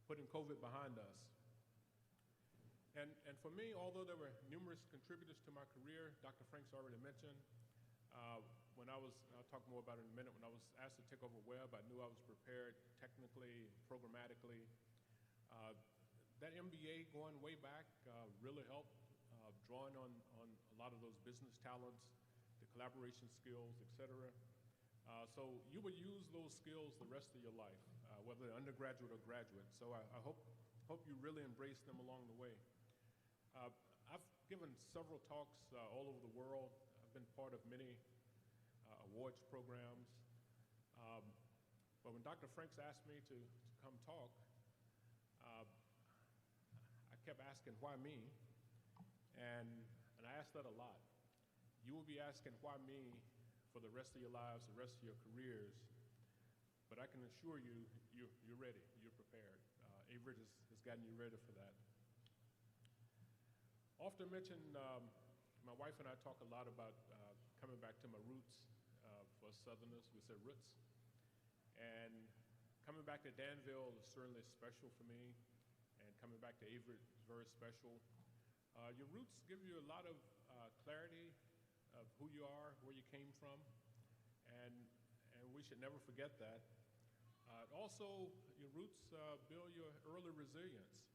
putting COVID behind us. And for me, although there were numerous contributors to my career, Dr. Franks already mentioned, when I'll talk more about it in a minute, when I was asked to take over Webb, I knew I was prepared technically, programmatically. That MBA going way back really helped, drawing on a lot of those business talents, the collaboration skills, et cetera. So you will use those skills the rest of your life, whether undergraduate or graduate. So I hope you really embrace them along the way. I've given several talks all over the world. I've been part of many awards programs. But when Dr. Franks asked me to come talk, I kept asking, why me? And I asked that a lot. You will be asking, why me, for the rest of your lives, the rest of your careers. But I can assure you, you're ready, you're prepared. Averett has gotten you ready for that. Often mentioned, my wife and I talk a lot about coming back to my roots. For us Southerners, we say roots. And coming back to Danville is certainly special for me. And coming back to Averett is very special. Your roots give you a lot of clarity of who you are, where you came from. And we should never forget that. Also, your roots build your early resilience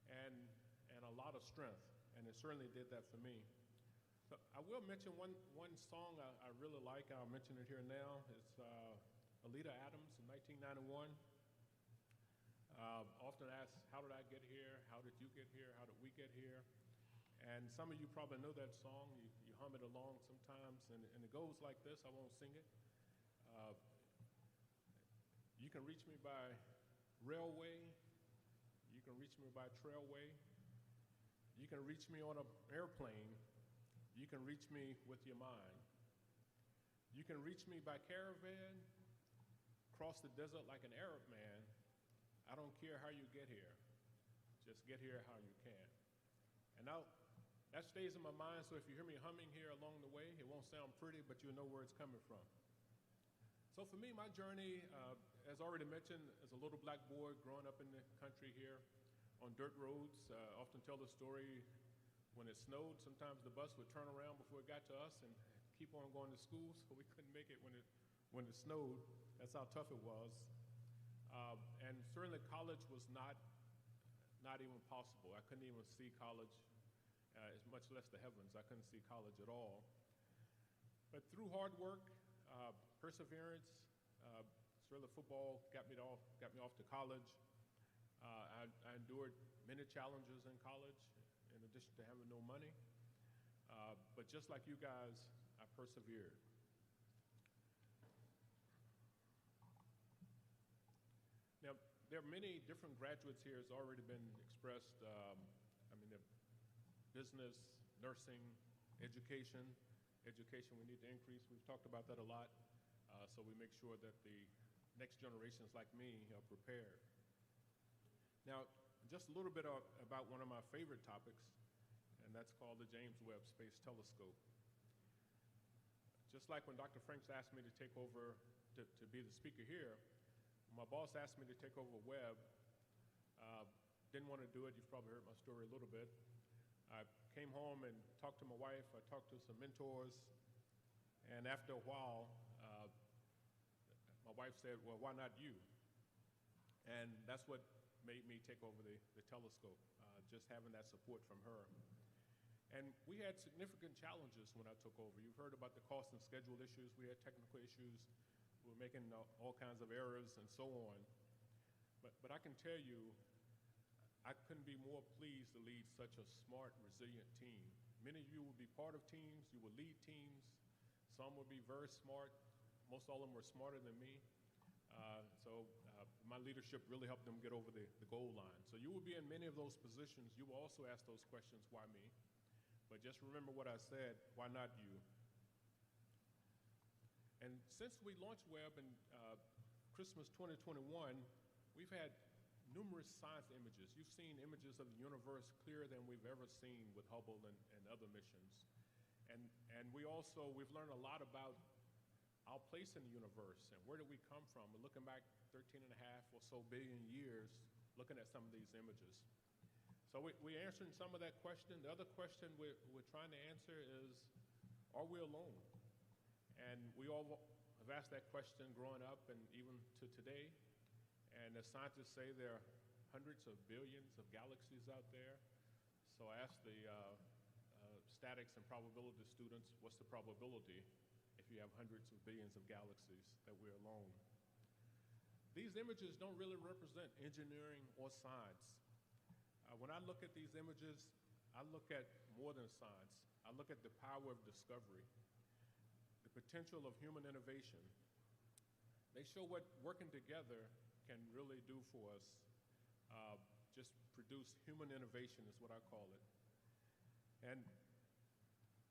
and a lot of strength. And it certainly did that for me. So I will mention one song I really like. I'll mention it here now. It's Alita Adams in 1991. Often asked, how did I get here? How did you get here? How did we get here? And some of you probably know that song. You hum it along sometimes, and it goes like this. I won't sing it. You can reach me by railway. You can reach me by trailway. You can reach me on an airplane. You can reach me with your mind. You can reach me by caravan, cross the desert like an Arab man. I don't care how you get here. Just get here how you can. And now, that stays in my mind, so if you hear me humming here along the way, it won't sound pretty, but you'll know where it's coming from. So for me, my journey, as already mentioned, as a little black boy growing up in the country here on dirt roads, often tell the story when it snowed, sometimes the bus would turn around before it got to us and keep on going to school, so we couldn't make it when it snowed. That's how tough it was. And certainly college was not even possible. I couldn't even see college, much less the heavens. I couldn't see college at all. But through hard work, perseverance, certainly football got me off to college. I endured many challenges in college, in addition to having no money. But just like you guys, I persevered. Now, there are many different graduates here, has already been expressed. The business, nursing, education. Education we need to increase. We've talked about that a lot. So we make sure that the next generations like me are prepared. Now, just a little bit about one of my favorite topics, and that's called the James Webb Space Telescope. Just like when Dr. Franks asked me to take over to be the speaker here, when my boss asked me to take over Webb, didn't want to do it. You've probably heard my story a little bit. I came home and talked to my wife. I talked to some mentors, and after a while, my wife said, well, why not you? And that's what made me take over the telescope, just having that support from her. And we had significant challenges when I took over. You've heard about the cost and schedule issues. We had technical issues. We were making all kinds of errors and so on. But I can tell you, I couldn't be more pleased to lead such a smart, resilient team. Many of you will be part of teams. You will lead teams. Some will be very smart. Most all of them were smarter than me. So my leadership really helped them get over the goal line. So you will be in many of those positions. You will also ask those questions, why me? But just remember what I said, why not you? And since we launched Webb in Christmas 2021, we've had numerous science images. You've seen images of the universe clearer than we've ever seen with Hubble and other missions. And we've learned a lot about our place in the universe and where did we come from. We're looking back 13 and a half or so billion years, looking at some of these images. So we're answering some of that question. The other question we're trying to answer is, are we alone? And we all have asked that question growing up and even to today. And as scientists say, there are hundreds of billions of galaxies out there. So I asked the statics and probability students, what's the probability if you have hundreds of billions of galaxies that we're alone? These images don't really represent engineering or science. When I look at these images, I look at more than science. I look at the power of discovery, the potential of human innovation. They show what working together can really do for us. Just produce human innovation is what I call it. And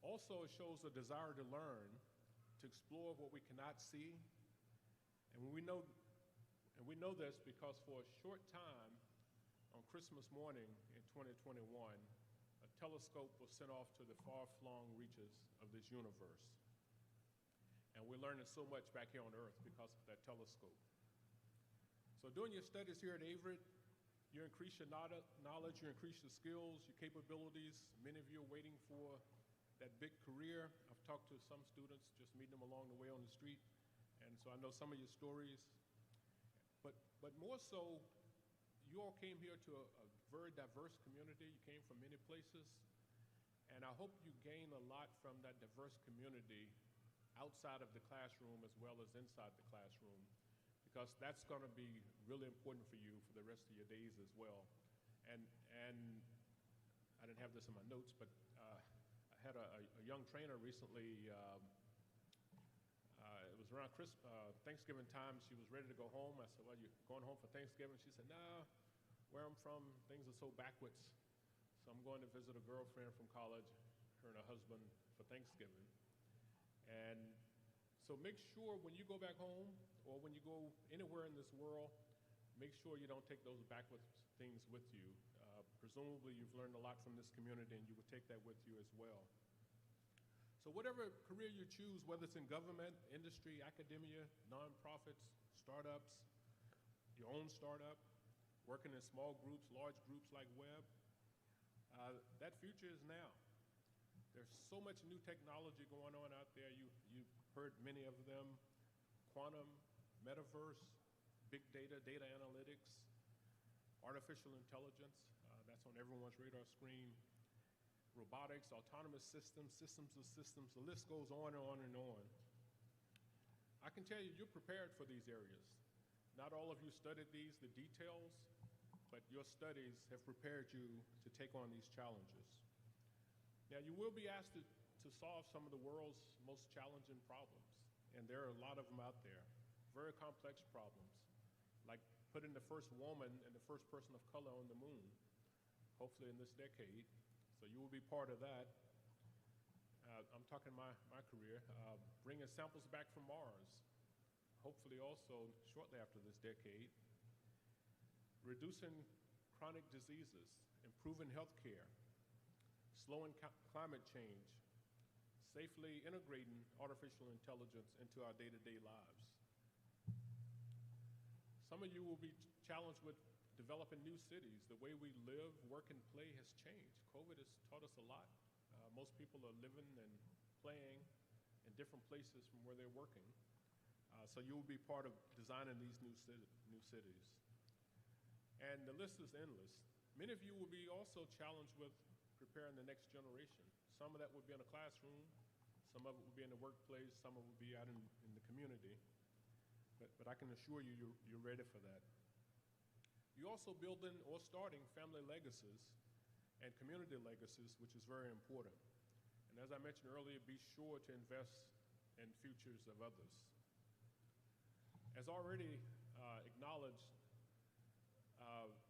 also it shows a desire to learn, to explore what we cannot see. And we know this because for a short time on Christmas morning in 2021, a telescope was sent off to the far-flung reaches of this universe. And we're learning so much back here on Earth because of that telescope. So during your studies here at Averett, you increase your knowledge, you increase your skills, your capabilities. Many of you are waiting for that big career. I've talked to some students, just meeting them along the way on the street, and so I know some of your stories. But more so, you all came here to a very diverse community. You came from many places, and I hope you gain a lot from that diverse community outside of the classroom as well as inside the classroom, because that's going to be really important for you for the rest of your days as well. And I didn't have this in my notes, but I had a young trainer recently. It was around Thanksgiving time. She was ready to go home. I said, well, you're going home for Thanksgiving? She said, no, where I'm from, things are so backwards. So I'm going to visit a girlfriend from college, her and her husband, for Thanksgiving. And so make sure when you go back home or when you go anywhere in this world, make sure you don't take those backwards things with you. Presumably you've learned a lot from this community and you would take that with you as well. So whatever career you choose, whether it's in government, industry, academia, nonprofits, startups, your own startup, working in small groups, large groups like Webb, that future is now. There's so much new technology going on out there. You've heard many of them: quantum, metaverse, big data, data analytics, artificial intelligence. That's on everyone's radar screen. Robotics, autonomous systems, systems of systems. The list goes on and on and on. I can tell you, you're prepared for these areas. Not all of you studied the details, but your studies have prepared you to take on these challenges. Now, you will be asked to solve some of the world's most challenging problems, and there are a lot of them out there. Very complex problems, like putting the first woman and the first person of color on the moon, hopefully in this decade. So you will be part of that. I'm talking my career. Bringing samples back from Mars, hopefully also shortly after this decade. Reducing chronic diseases, improving healthcare, slowing climate change, safely integrating artificial intelligence into our day-to-day lives. Some of you will be challenged with developing new cities. The way we live, work, and play has changed. COVID has taught us a lot. Most people are living and playing in different places from where they're working. So you will be part of designing these new cities. And the list is endless. Many of you will be also challenged with preparing the next generation. Some of that will be in a classroom, some of it will be in the workplace, some of it will be out in the community. But I can assure you, you're ready for that. You're also building or starting family legacies and community legacies, which is very important. And as I mentioned earlier, be sure to invest in futures of others. As already acknowledge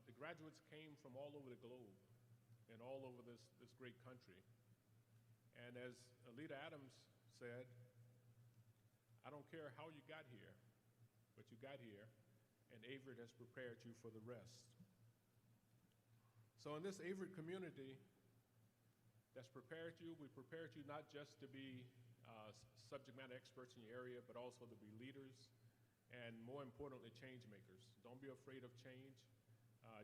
the graduates came from all over the globe and all over this great country. And as Alita Adams said, I don't care how you got here, but you got here, and Averett has prepared you for the rest. So in this Averett community that's prepared you, we prepared you not just to be subject matter experts in your area, but also to be leaders and, more importantly, change makers. Don't be afraid of change.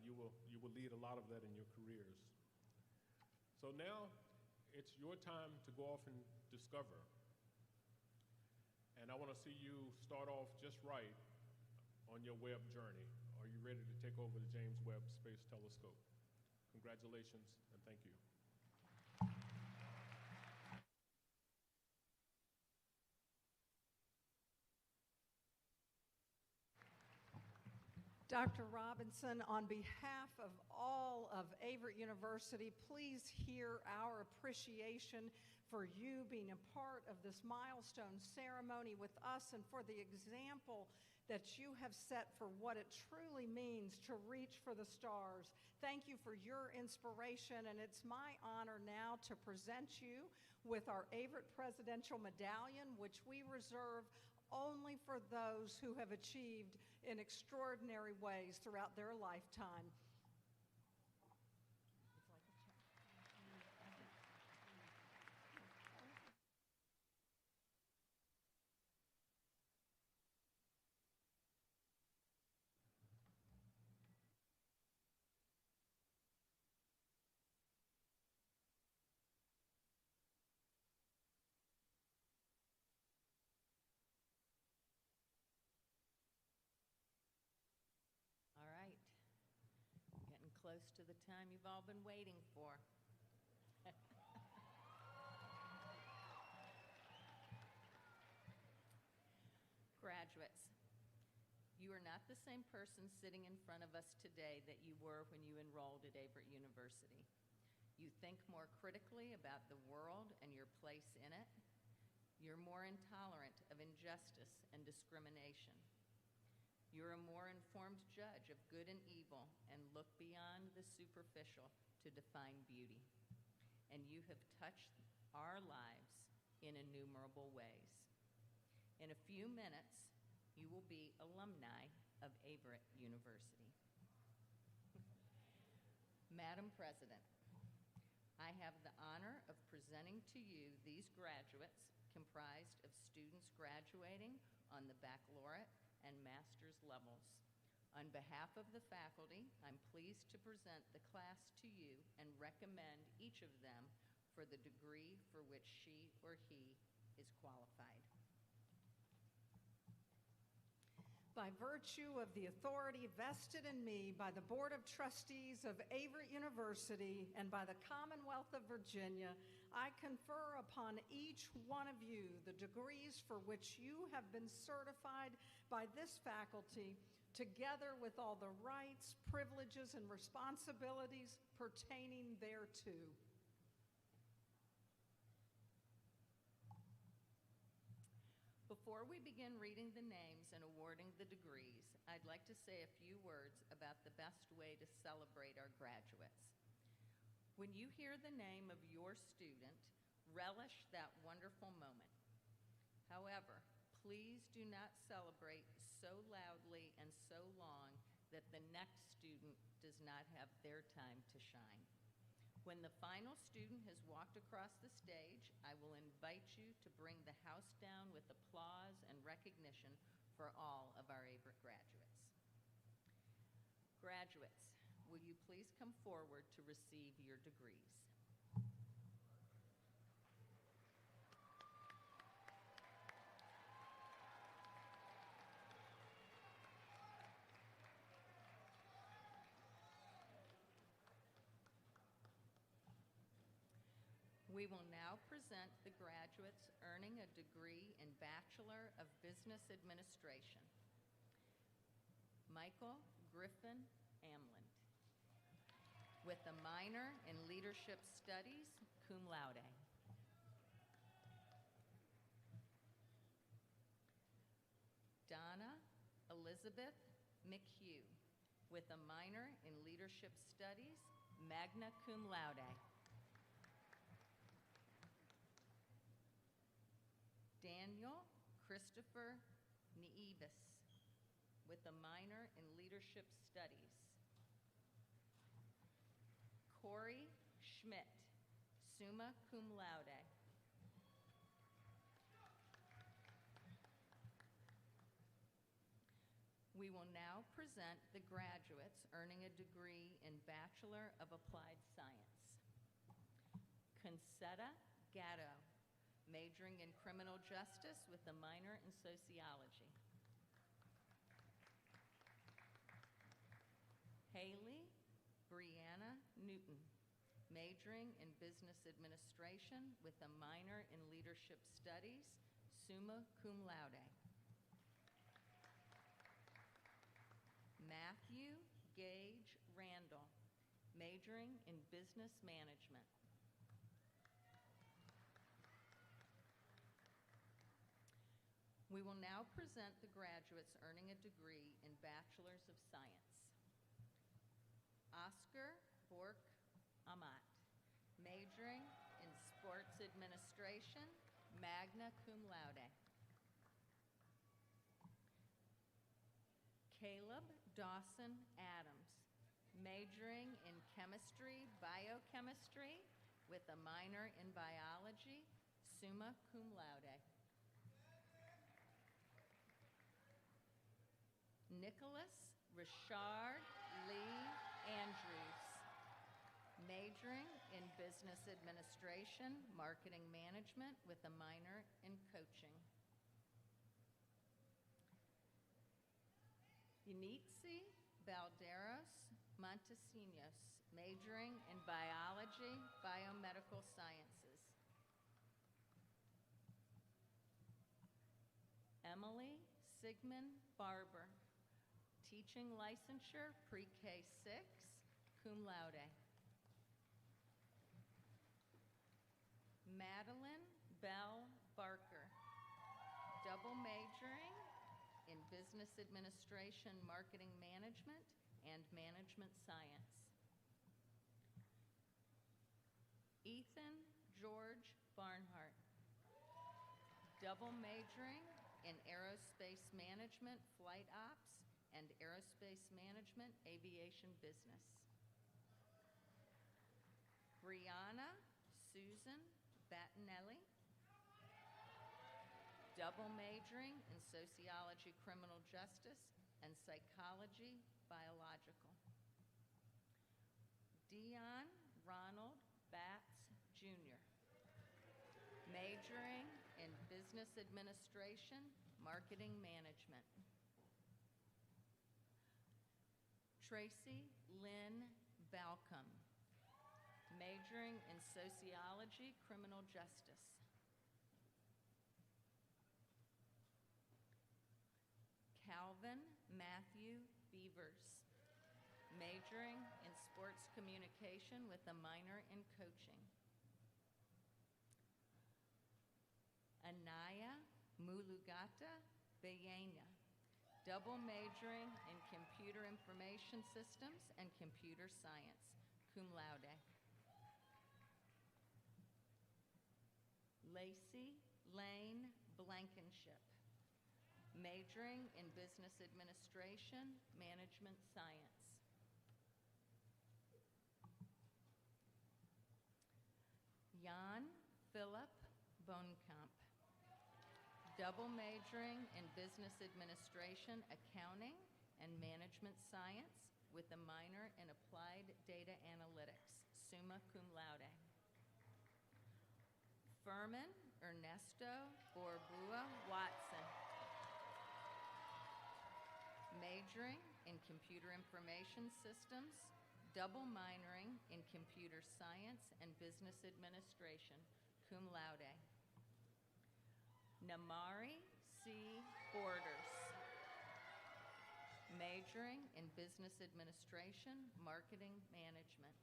You will lead a lot of that in your careers. So now it's your time to go off and discover. And I want to see you start off just right on your Webb journey. Are you ready to take over the James Webb Space Telescope? Congratulations, and thank you. Dr. Robinson, on behalf of all of Averett University, please hear our appreciation for you being a part of this milestone ceremony with us and for the example that you have set for what it truly means to reach for the stars. Thank you for your inspiration, and it's my honor now to present you with our Averett Presidential Medallion, which we reserve only for those who have achieved in extraordinary ways throughout their lifetime. All right, getting close to the time you've all been waiting for. Graduates, you are not the same person sitting in front of us today that you were when you enrolled at Averett University. You think more critically about the world and your place in it. You're more intolerant of injustice and discrimination. You're a more informed judge of good and evil and look beyond the superficial to define beauty. And you have touched our lives in innumerable ways. In a few minutes, you will be alumni of Averett University. Madam President, I have the honor of presenting to you these graduates comprised of students graduating on the baccalaureate and master's levels. On behalf of the faculty, I'm pleased to present the class to you and recommend each of them for the degree for which she or he is qualified. By virtue of the authority vested in me by the Board of Trustees of Averett University and by the Commonwealth of Virginia, I confer upon each one of you the degrees for which you have been certified by this faculty, together with all the rights, privileges, and responsibilities pertaining thereto. Before we begin reading the names and awarding the degrees, I'd like to say a few words about the best way to celebrate our graduates. When you hear the name of your student, relish that wonderful moment. However, please do not celebrate so loudly and so long that the next student does not have their time to shine. When the final student has walked across the stage, I will invite you to bring the house down with applause and recognition for all of our Averett graduates. Graduates, will you please come forward to receive your degrees? We will now present the graduates earning a degree in Bachelor of Business Administration. Michael Griffin Amland, with a minor in Leadership Studies, cum laude. Donna Elizabeth McHugh, with a minor in Leadership Studies, magna cum laude. Daniel Christopher Nieves, with a minor in Leadership Studies. Corey Schmidt, summa cum laude. We will now present the graduates earning a degree in Bachelor of Applied Science. Concetta Gatto, majoring in Criminal Justice with a minor in Sociology. Haley Brianna Newton, majoring in Business Administration with a minor in Leadership Studies, summa cum laude. Matthew Gage Randall, majoring in Business Management. We will now present the graduates earning a degree in Bachelors of Science. Oscar Bork Amat, majoring in Sports Administration, magna cum laude. Caleb Dawson Adams, majoring in Chemistry, Biochemistry, with a minor in Biology, summa cum laude. Nicholas Richard Lee Andrews, majoring in Business Administration, Marketing Management, with a minor in Coaching. Yunitsi Balderos Montesinos, majoring in Biology, Biomedical Sciences. Emily Sigmund Barber, teaching licensure, pre-K 6, cum laude. Madeline Bell Barker, double majoring in Business Administration, Marketing Management, and Management Science. Ethan George Barnhart, double majoring in Aerospace Management, Flight Ops, and Aerospace Management, Aviation Business. Brianna Susan Battinelli, double majoring in Sociology, Criminal Justice, and Psychology, Biological. Dion Ronald Batts, Jr., majoring in Business Administration, Marketing Management. Tracy Lynn Balcom, majoring in Sociology, Criminal Justice. Calvin Matthew Beavers, majoring in Sports Communication with a minor in Coaching. Anaya Mulugata Bayena, double majoring in Computer Information Systems and Computer Science, cum laude. Lacey Lane Blankenship, majoring in Business Administration, Management Science. Jan Philip Bonkamp, double majoring in Business Administration, Accounting, and Management Science with a minor in Applied Data Analytics, summa cum laude. Furman Ernesto Borbua Watson, majoring in Computer Information Systems, double minoring in Computer Science and Business Administration, cum laude. Namari C. Borders, majoring in Business Administration, Marketing Management.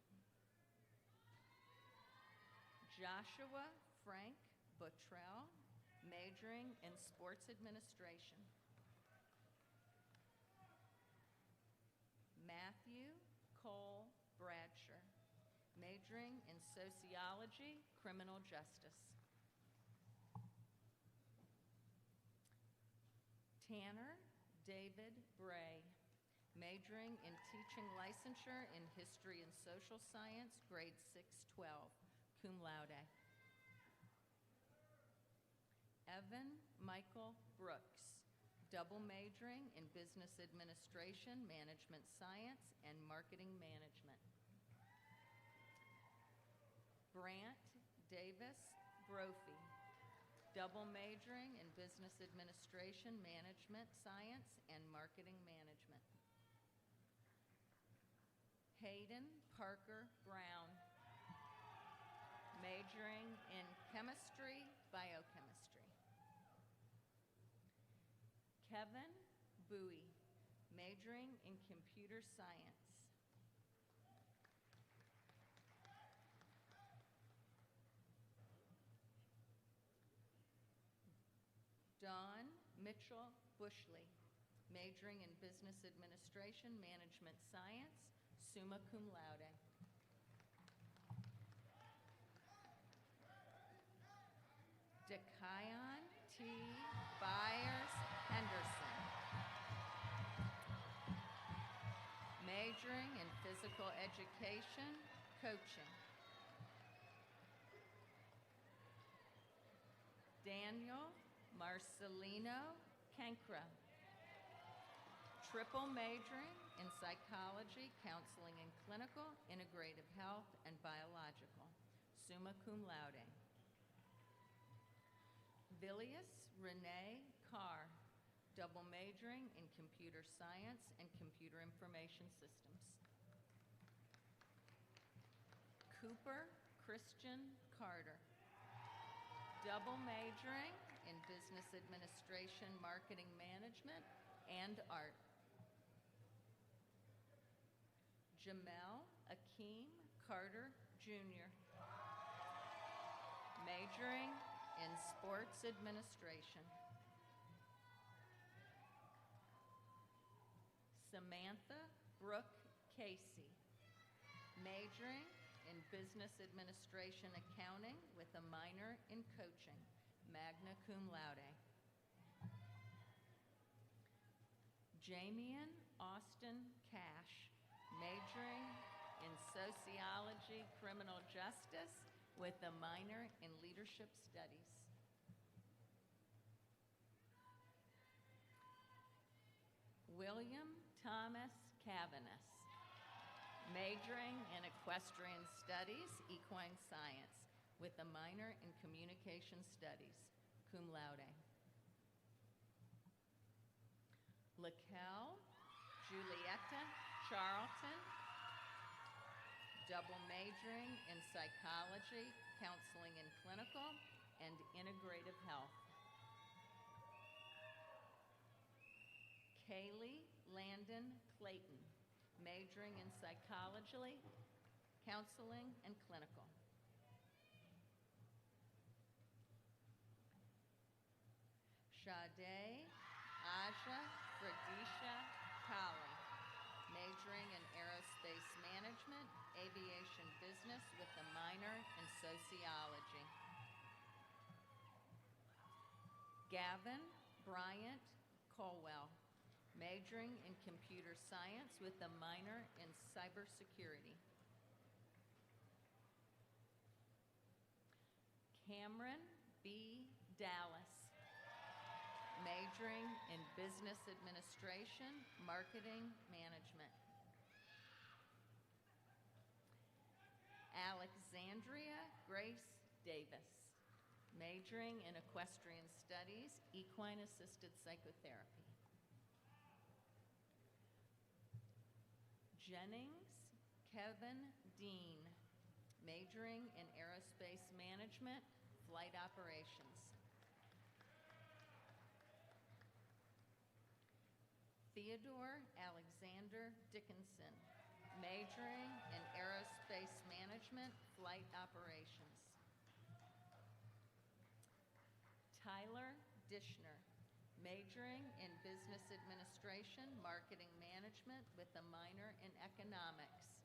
Joshua Frank Buttrell, majoring in Sports Administration. Matthew Cole Bradsher, majoring in sociology, criminal justice. Tanner David Bray, majoring in teaching licensure in history and social science, grade 6-12, cum laude. Evan Michael Brooks, double majoring in business administration, management science, and marketing management. Brant Davis Brophy, double majoring in business administration, management science, and marketing management. Hayden Parker Brown, majoring in chemistry, biochemistry. Kevin Bowie, majoring in computer science. Dawn Mitchell Bushley, majoring in business administration, management science, summa cum laude. Dekion T. Byers Henderson, majoring in physical education, coaching. Daniel Marcelino Cancra, triple majoring in psychology, counseling and clinical, integrative health, and biological, summa cum laude. Vilius Renee Carr, double majoring in computer science and computer information systems. Cooper Christian Carter, double majoring in business administration, marketing management, and art. Jamel Akeem Carter Jr., majoring in sports administration. Samantha Brooke Casey, majoring in business administration accounting with a minor in coaching, magna cum laude. Jamian Austin Cash, majoring in sociology, criminal justice with a minor in leadership studies. William Thomas Cavanis, majoring in equestrian studies, equine science, with a minor in communication studies, cum laude. Laquelle Julietta Charlton, double majoring in psychology, counseling and clinical, and integrative health. Kaylee Landon Clayton, majoring in psychology, counseling, and clinical. Sade Aja Fradisha Kali, majoring in aerospace management, aviation business with a minor in sociology. Gavin Bryant Colwell, majoring in computer science with a minor in cybersecurity. Cameron B. Dallas, majoring in business administration, marketing management. Alexandria Grace Davis, majoring in equestrian studies, equine assisted psychotherapy. Jennings Kevin Dean, majoring in aerospace management, flight operations. Theodore Alexander Dickinson, majoring in aerospace management, flight operations. Tyler Dishner, majoring in business administration, marketing management with a minor in economics,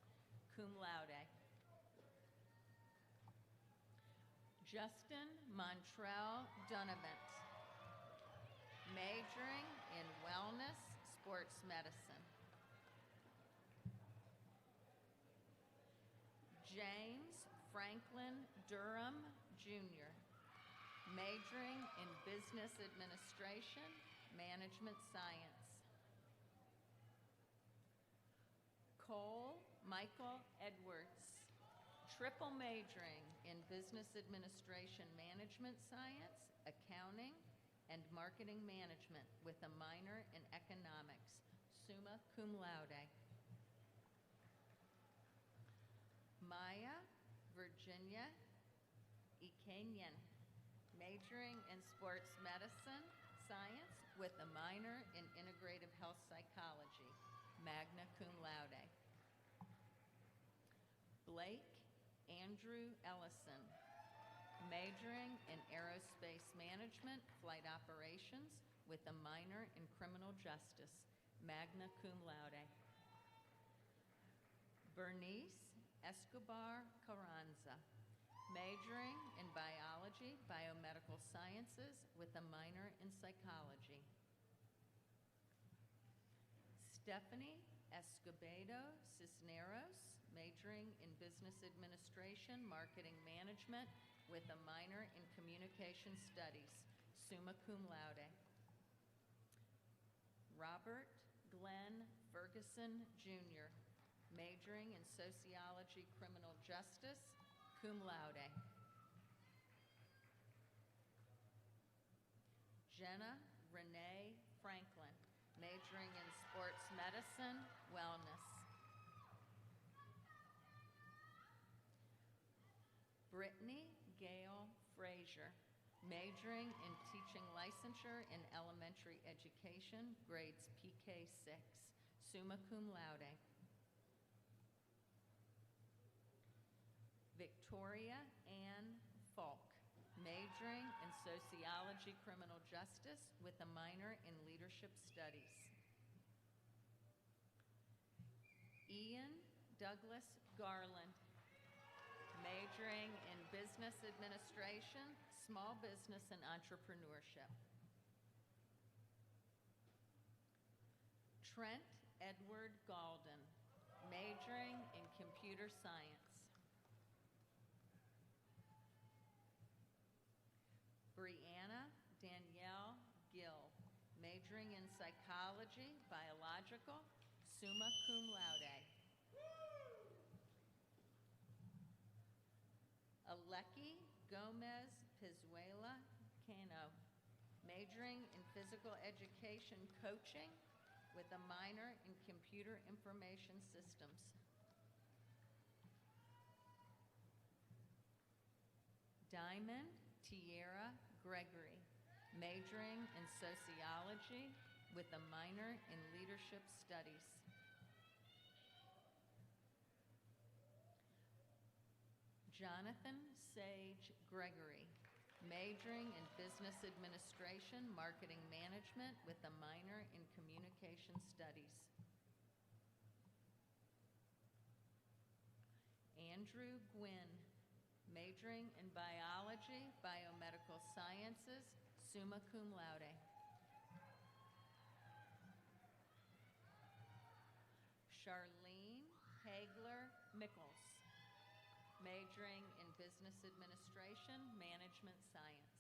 cum laude. Justin Montrell Dunavant, majoring in wellness, sports medicine. James Franklin Durham, Jr., majoring in business administration, management science. Cole Michael Edwards, triple majoring in business administration, management science, accounting, and marketing management with a minor in economics, summa cum laude. Maya Virginia Ikenyen, majoring in sports medicine science with a minor in integrative health psychology, magna cum laude. Blake Andrew Ellison, majoring in aerospace management, flight operations with a minor in criminal justice, magna cum laude. Bernice Escobar Carranza, majoring in biology, biomedical sciences with a minor in psychology. Stephanie Escobedo Cisneros, majoring in business administration, marketing management with a minor in communication studies, summa cum laude. Robert Glenn Ferguson, Jr., majoring in sociology, criminal justice, cum laude. Jenna Renee Franklin, majoring in sports medicine, wellness. Brittany Gail Frazier, majoring in teaching licensure in elementary education, grades PK6, summa cum laude. Victoria Ann Falk, majoring in sociology, criminal justice with a minor in leadership studies. Ian Douglas Garland, majoring in business administration, small business, and entrepreneurship. Trent Edward Galden, majoring in computer science. Brianna Danielle Gill, majoring in psychology, biological, summa cum laude. Aleki Gomez Pizuela Cano, majoring in physical education coaching with a minor in computer information systems. Diamond Tierra Gregory, majoring in sociology with a minor in leadership studies. Jonathan Sage Gregory, majoring in business administration, marketing management with a minor in communication studies. Andrew Gwynn, majoring in biology, biomedical sciences, summa cum laude. Charlene Hagler Mickles, majoring in business administration, management science.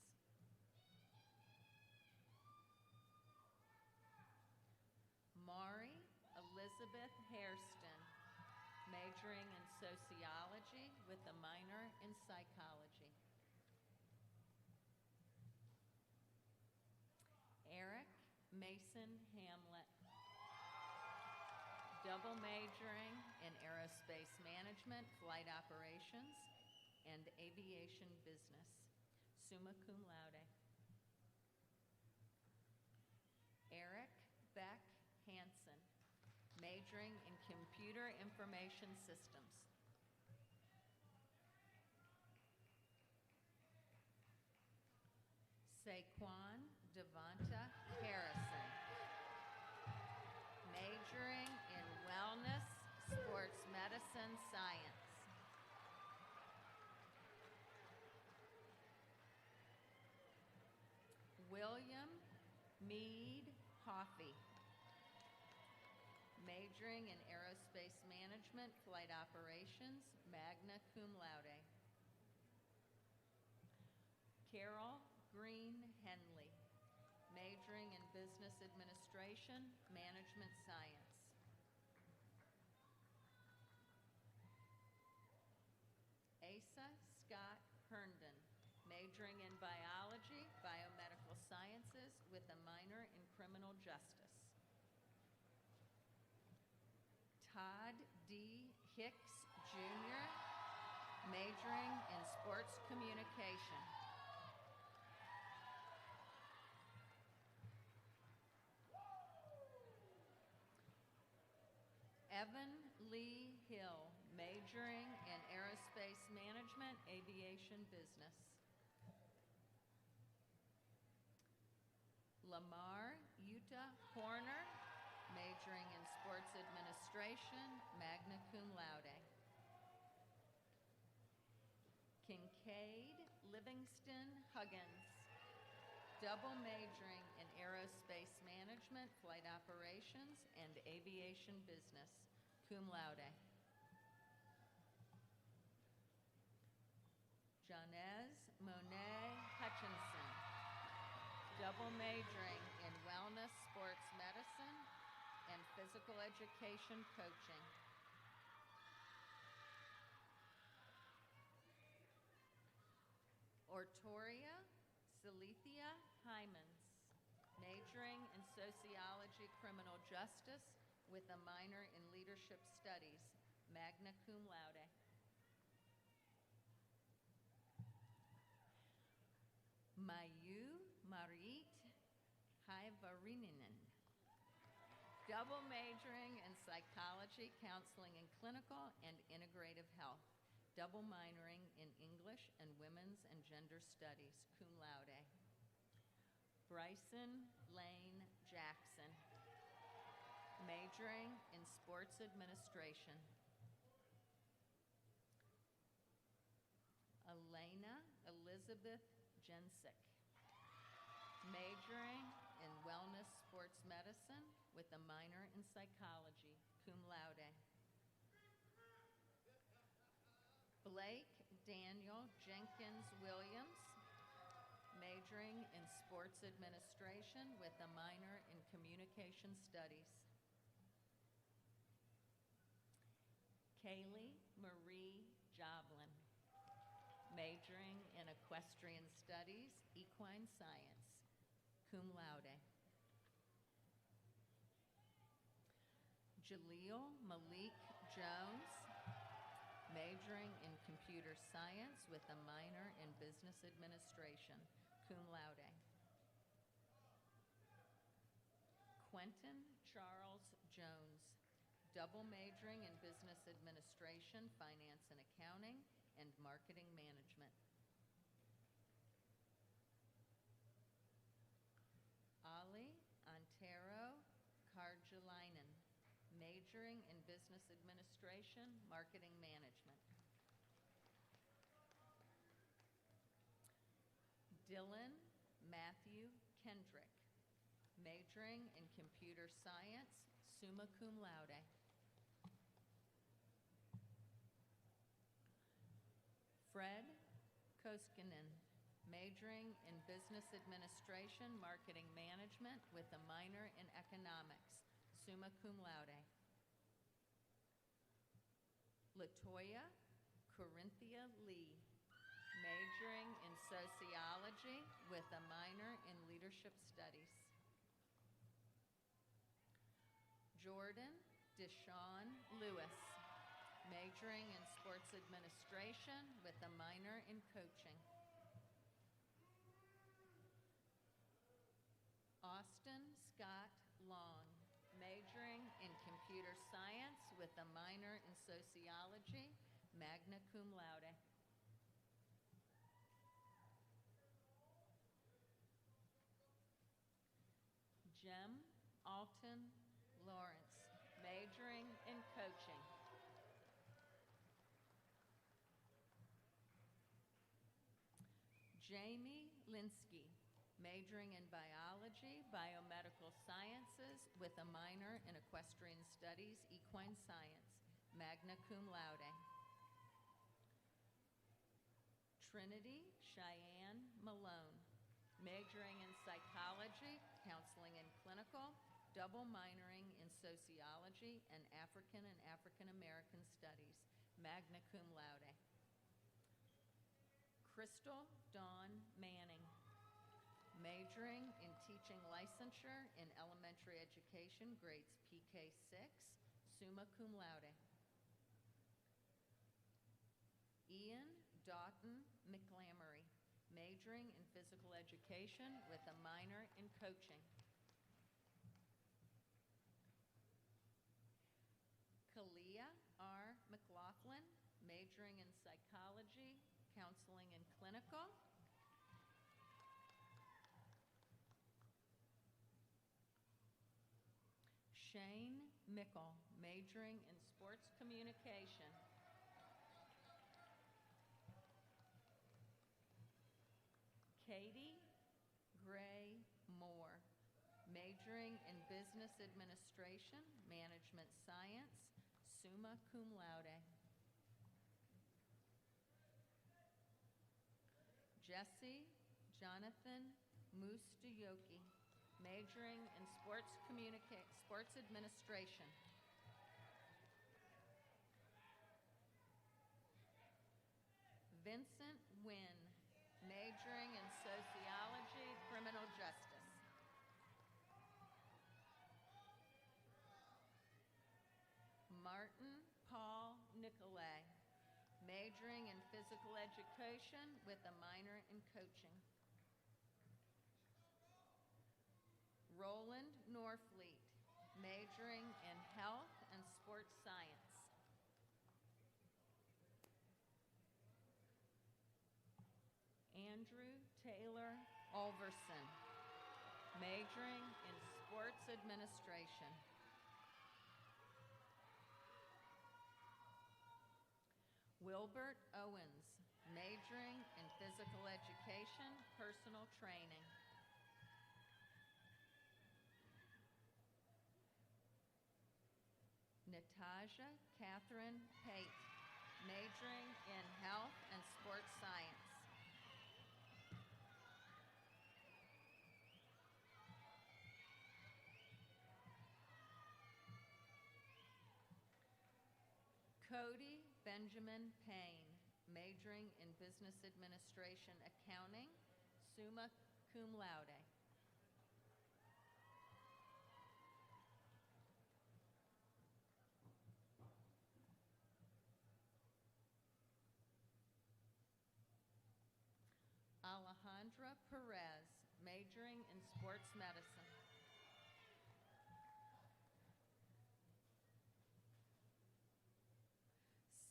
Mari Elizabeth Hairston, majoring in sociology with a minor in psychology. Eric Mason Hamlet, double majoring in aerospace management, flight operations, and aviation business, summa cum laude. Eric Beck Hansen, majoring in computer information systems. Saquon Devonta Harris, Citizen Science. William Mead Hoffey, majoring in Aerospace Management, Flight Operations, magna cum laude. Carol Green Henley, majoring in Business Administration, Management Science. Asa Scott Herndon, majoring in Biology, Biomedical Sciences, with a minor in Criminal Justice. Todd D. Hicks, Jr., majoring in Sports Communication. Evan Lee Hill, majoring in Aerospace Management, Aviation Business. Lamar Utah Horner, majoring in Sports Administration, magna cum laude. Kincaid Livingston Huggins, double majoring in Aerospace Management, Flight Operations, and Aviation Business, cum laude. Janez Monet Hutchinson, double majoring in Wellness, Sports Medicine, and Physical Education Coaching. Ortoria Salethia Hymans, majoring in Sociology, Criminal Justice, with a minor in Leadership Studies, magna cum laude. Mayu Marit Haivarininen, double majoring in Psychology, Counseling and Clinical, and Integrative Health, double minoring in English and Women's and Gender Studies, cum laude. Bryson Lane Jackson, majoring in Sports Administration. Elena Elizabeth Jensick, majoring in Wellness, Sports Medicine, with a minor in Psychology, cum laude. Blake Daniel Jenkins Williams, majoring in Sports Administration, with a minor in Communication Studies. Kaylee Marie Joblin, majoring in Equestrian Studies, Equine Science, cum laude. Jaleel Malik Jones, majoring in Computer Science with a minor in Business Administration, cum laude. Quentin Charles Jones, double majoring in Business Administration, Finance and Accounting, and Marketing Management. Ali Antero Karjalainen, majoring in Business Administration, Marketing Management. Dylan Matthew Kendrick, majoring in Computer Science, summa cum laude. Fred Koskinen, majoring in Business Administration, Marketing Management, with a minor in Economics, summa cum laude. Latoya Corinthia Lee, majoring in Sociology with a minor in Leadership Studies. Jordan Deshawn Lewis, majoring in Sports Administration with a minor in Coaching. Austin Scott Long, majoring in Computer Science with a minor in Sociology, magna cum laude. Jem Alton Lawrence, majoring in Coaching. Jamie Linsky, majoring in biology, biomedical sciences with a minor in equestrian studies, equine science, magna cum laude. Trinity Cheyenne Malone, majoring in psychology, counseling and clinical, double minoring in sociology and African American studies, magna cum laude. Crystal Dawn Manning, majoring in teaching licensure in elementary education, grades PK6, summa cum laude. Ian Doughton McLamory, majoring in physical education with a minor in coaching. Kalia R. McLaughlin, majoring in psychology, counseling and clinical. Shane Mickle, majoring in sports communication. Katie Gray Moore, majoring in business administration, management science, summa cum laude. Jesse Jonathan Mustayoki, majoring in sports administration. Vincent Wynn, majoring in sociology, criminal justice. Martin Paul Nicolay, majoring in physical education with a minor in coaching. Roland Norfleet, majoring in health and sports science. Andrew Taylor Ulverson, majoring in sports administration. Wilbert Owens, majoring in physical education, personal training. Natasha Catherine Pate, majoring in health and sports science. Cody Benjamin Payne, majoring in business administration, accounting, summa cum laude. Alejandra Perez, majoring in sports medicine.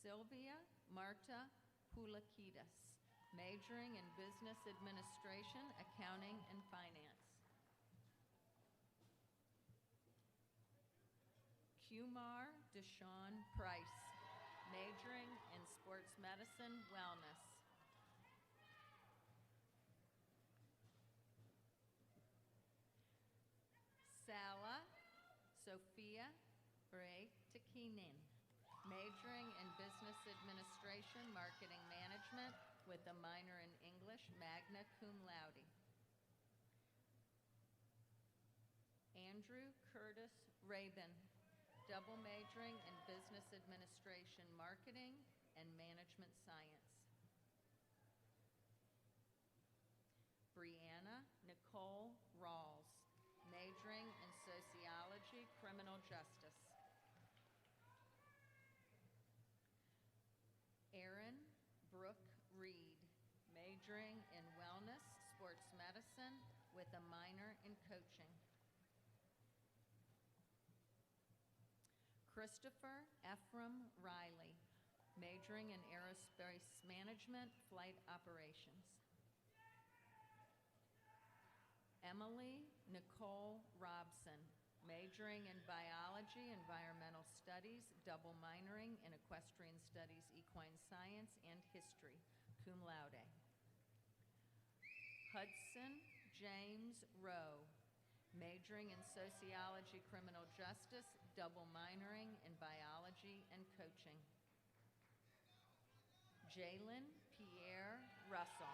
Sylvia Marta Pulakidas, majoring in business administration, accounting, and finance. Kumar Deshawn Price, majoring in sports medicine, wellness. Sala Sophia Bray-Takinin, majoring in business administration, marketing management with a minor in English, magna cum laude. Andrew Curtis Rabin, double majoring in business administration, marketing, and management science. Brianna Nicole Rawls, majoring in sociology, criminal justice. Erin Brooke Reed, majoring in wellness, sports medicine, with a minor in coaching. Christopher Ephraim Riley, majoring in aerospace management, flight operations. Emily Nicole Robson, majoring in biology, environmental studies, double minoring in equestrian studies, equine science, and history, cum laude. Hudson James Rowe, majoring in sociology, criminal justice, double minoring in biology and coaching. Jalen Pierre Russell,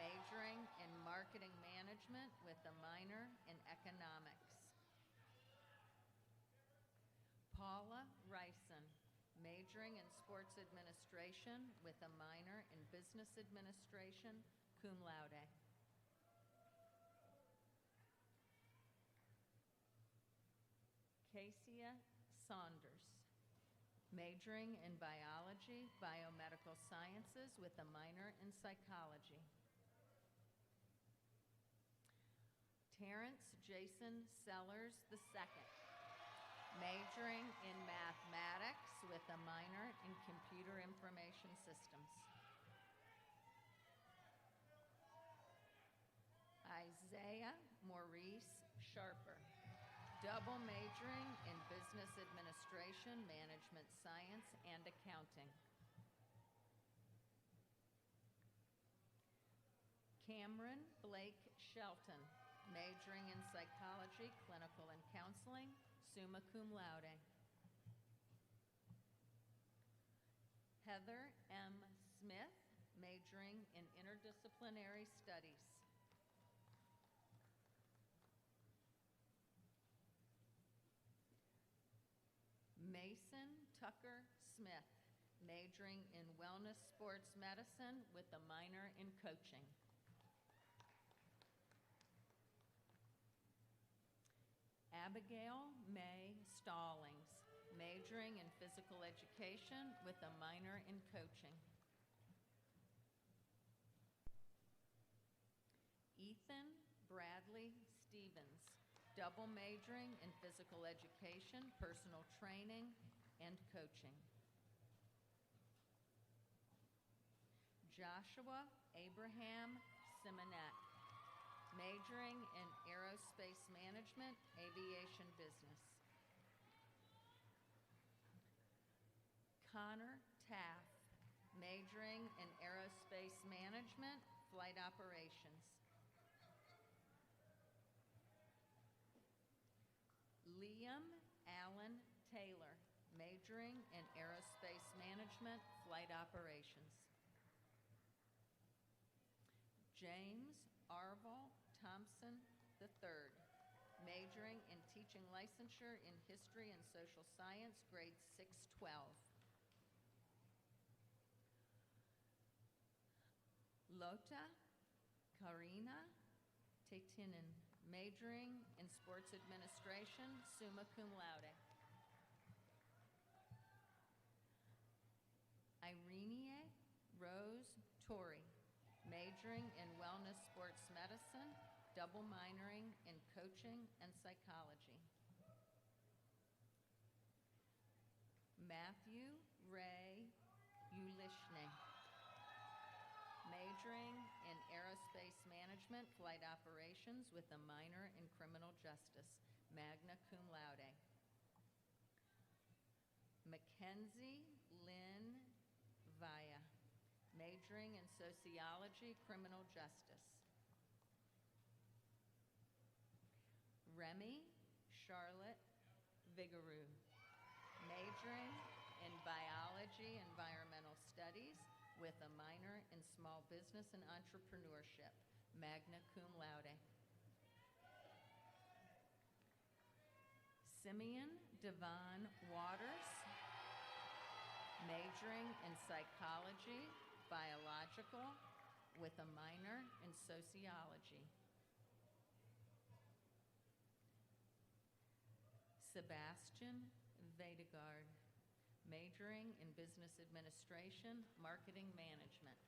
majoring in marketing management with a minor in economics. Paula Ryson, majoring in sports administration with a minor in business administration, cum laude. Casey Saunders, majoring in biology, biomedical sciences with a minor in psychology. Terrence Jason Sellers II, majoring in mathematics with a minor in computer information systems. Isaiah Maurice Sharper, double majoring in business administration, management science, and accounting. Cameron Blake Shelton, majoring in psychology, clinical and counseling, summa cum laude. Heather M. Smith, majoring in interdisciplinary studies. Mason Tucker Smith, majoring in wellness sports medicine with a minor in coaching. Abigail May Stallings, majoring in physical education with a minor in coaching. Ethan Bradley Stevens, double majoring in physical education, personal training, and coaching. Joshua Abraham Simonet, majoring in aerospace management, aviation business. Connor Taff, majoring in aerospace management, flight operations. Liam Allen Taylor, majoring in aerospace management, flight operations. James Arval Thompson III, majoring in teaching licensure in history and social science, grades 6-12. Lota Karina Teitinen, majoring in sports administration, summa cum laude. Irene Rose Torrey, majoring in wellness sports medicine, double minoring in coaching and psychology. Matthew Ray Ulishne, majoring in aerospace management, flight operations with a minor in criminal justice, magna cum laude. Mackenzie Lynn Vaya, majoring in sociology, criminal justice. Remy Charlotte Vigaroo, majoring in biology, environmental studies with a minor in small business and entrepreneurship, magna cum laude. Simeon Devon Waters, majoring in psychology, biological, with a minor in sociology. Sebastian Vedegard, majoring in business administration, marketing management.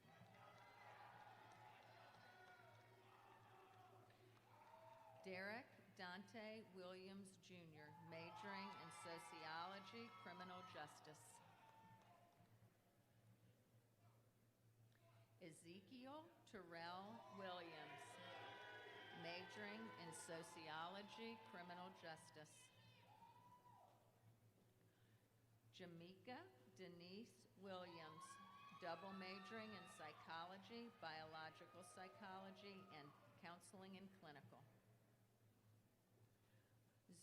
Derek Dante Williams Jr., majoring in sociology, criminal justice. Ezekiel Terrell Williams, majoring in sociology, criminal justice. Jamaica Denise Williams, double majoring in psychology, biological Psychology, and Counseling and Clinical.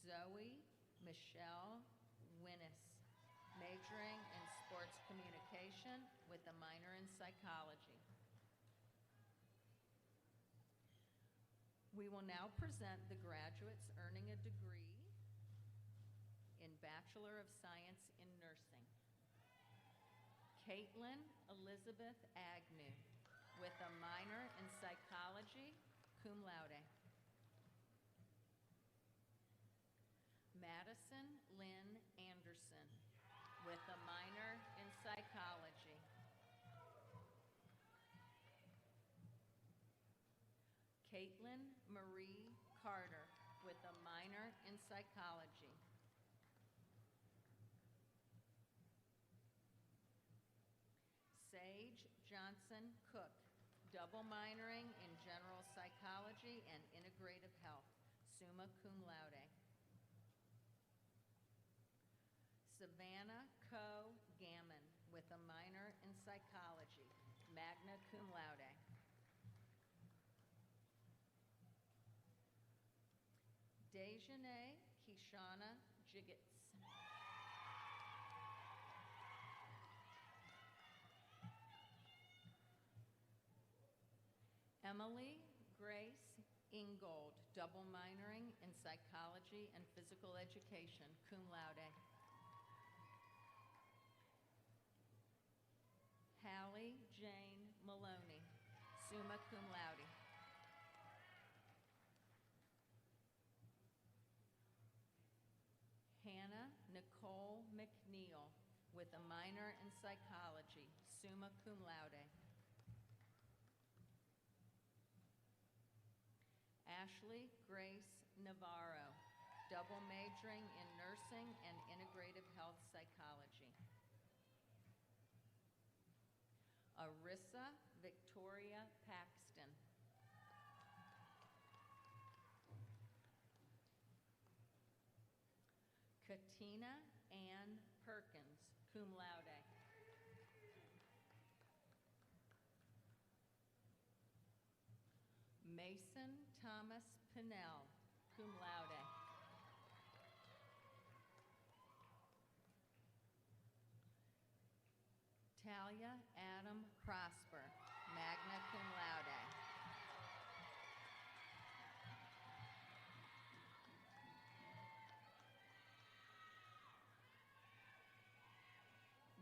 Zoe Michelle Winnis, majoring in Sports Communication with a minor in Psychology. We will now present the graduates earning a degree in Bachelor of Science in Nursing. Caitlin Elizabeth Agnew, with a minor in Psychology, cum laude. Madison Lynn Anderson, with a minor in Psychology. Caitlin Marie Carter, with a minor in Psychology. Sage Johnson Cook, double minoring in General Psychology and Integrative Health, summa cum laude. Savannah Coe Gammon, with a minor in Psychology, magna cum laude. Dejanay Kishana Jiggets. Emily Grace Ingold, double minoring in Psychology and Physical Education, cum laude. Hallie Jane Maloney, summa cum laude. Hannah Nicole McNeil, with a minor in Psychology, summa cum laude. Ashley Grace Navarro, double majoring in Nursing and Integrative Health Psychology. Arissa Victoria Paxton. Katina Ann Perkins, cum laude. Mason Thomas Pinnell, cum laude. Talia Adam Prosper, magna cum laude.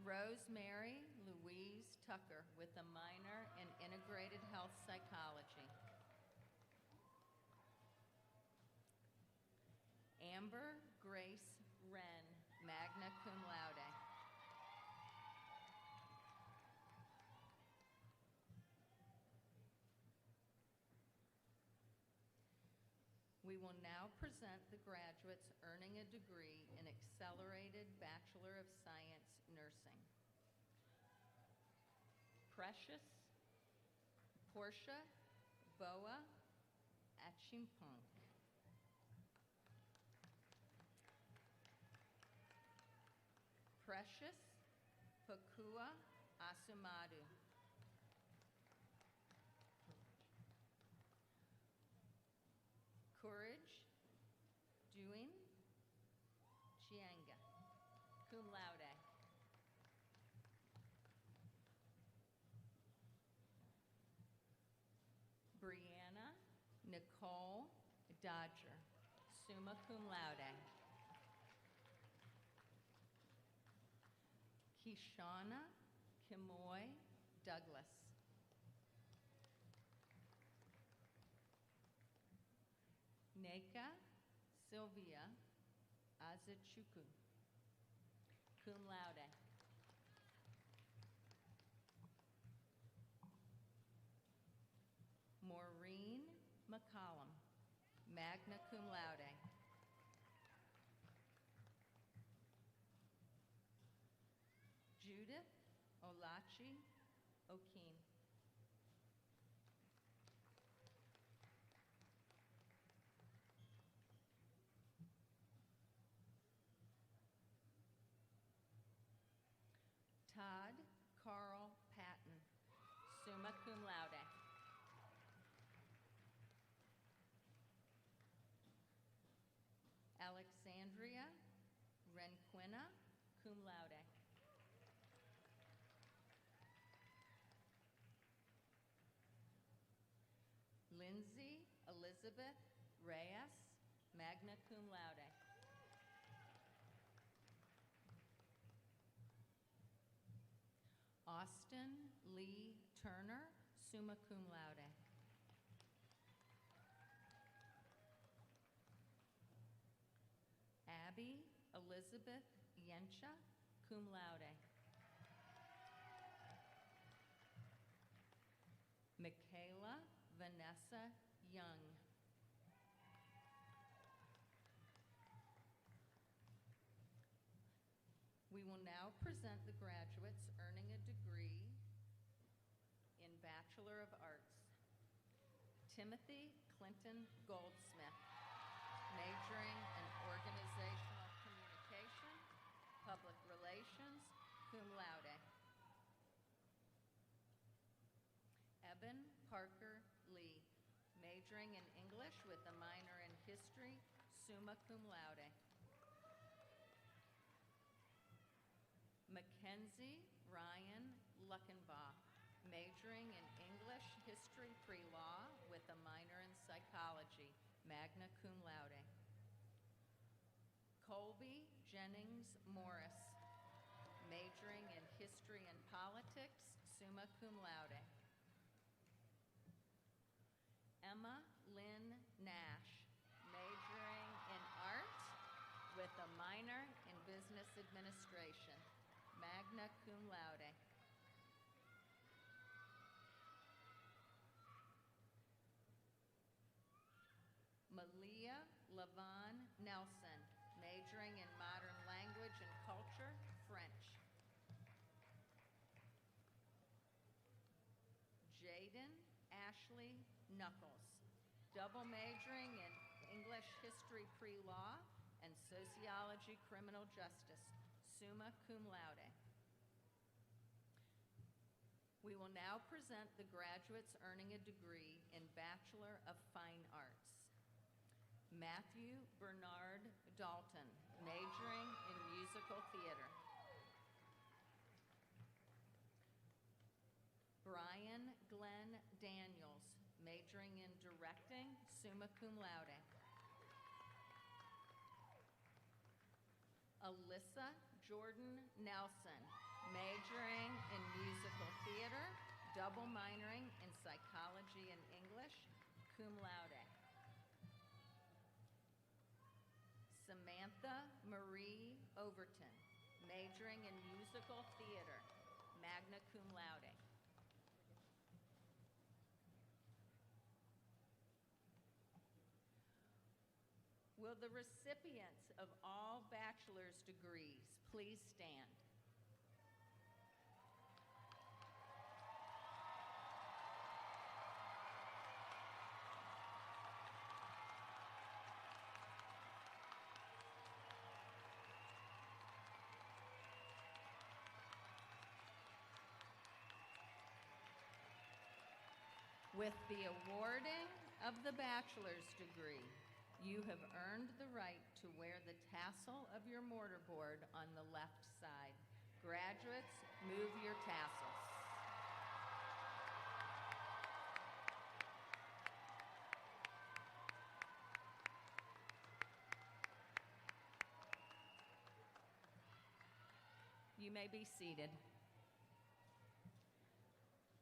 Rosemary Louise Tucker, with a minor in Integrated Health Psychology. Amber Grace Wren, magna cum laude. We will now present the graduates earning a degree in Accelerated Bachelor of Science Nursing. Precious Portia Boa Achimpunk. Precious Pakua Asumadu. Courage Duin Chianga, cum laude. Brianna Nicole Dodger, summa cum laude. Kishana Kimoy Douglas. Neka Sylvia Azachuku, cum laude. Maureen McCollum, magna cum laude. Judith Olachi Okeen. Todd Carl Patton, summa cum laude. cum laude. Lindsay Elizabeth Reyes, magna cum laude. Austin Lee Turner, summa cum laude. Abby Elizabeth Yensha, cum laude. Michaela Vanessa Young. We will now present the graduates earning a degree in Bachelor of Arts. Timothy Clinton Goldsmith, majoring in Organizational Communication, Public Relations, cum laude. Eben Parker Lee, majoring in English with a minor in History, summa cum laude. Mackenzie Ryan Luckenbach, majoring in English, History, Pre-Law with a minor in Psychology, magna cum laude. Colby Jennings Morris, majoring in History and Politics, summa cum laude. Emma Lynn Nash, majoring in Art with a minor in Business Administration, magna cum laude. Malia Lavon Nelson, majoring in Modern Language and Culture, French. Jaden Ashley Knuckles, double majoring in English History Pre-Law and Sociology Criminal Justice, summa cum laude. We will now present the graduates earning a degree in Bachelor of Fine Arts. Matthew Bernard Dalton, majoring in Musical Theater. Brian Glenn Daniels, majoring in Directing, summa cum laude. Alyssa Jordan Nelson, majoring in Musical Theater, double minoring in Psychology and English, cum laude. Samantha Marie Overton, majoring in Musical Theater, magna cum laude. Will the recipients of all bachelor's degrees please stand? With the awarding of the bachelor's degree, you have earned the right to wear the tassel of your mortarboard on the left side. Graduates, move your tassels. You may be seated.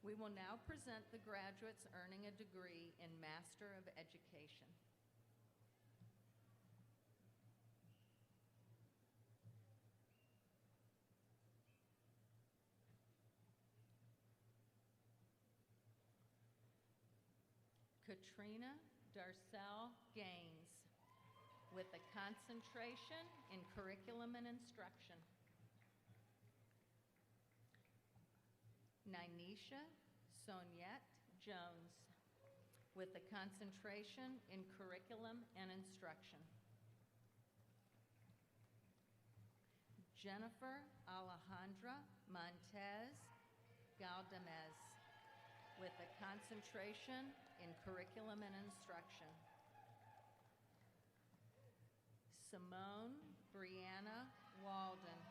We will now present the graduates earning a degree in Master of Education. Katrina Darcel Gaines, with a concentration in Curriculum and Instruction. Nynisha Soniette Jones, with a concentration in Curriculum and Instruction. Jennifer Alejandra Montez Galdamez, with a concentration in Curriculum and Instruction. Simone Brianna Walden,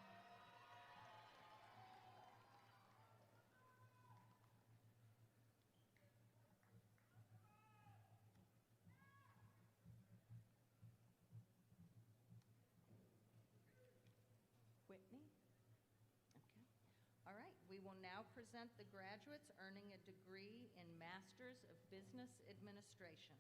now present the graduates earning a degree in Masters of Business Administration.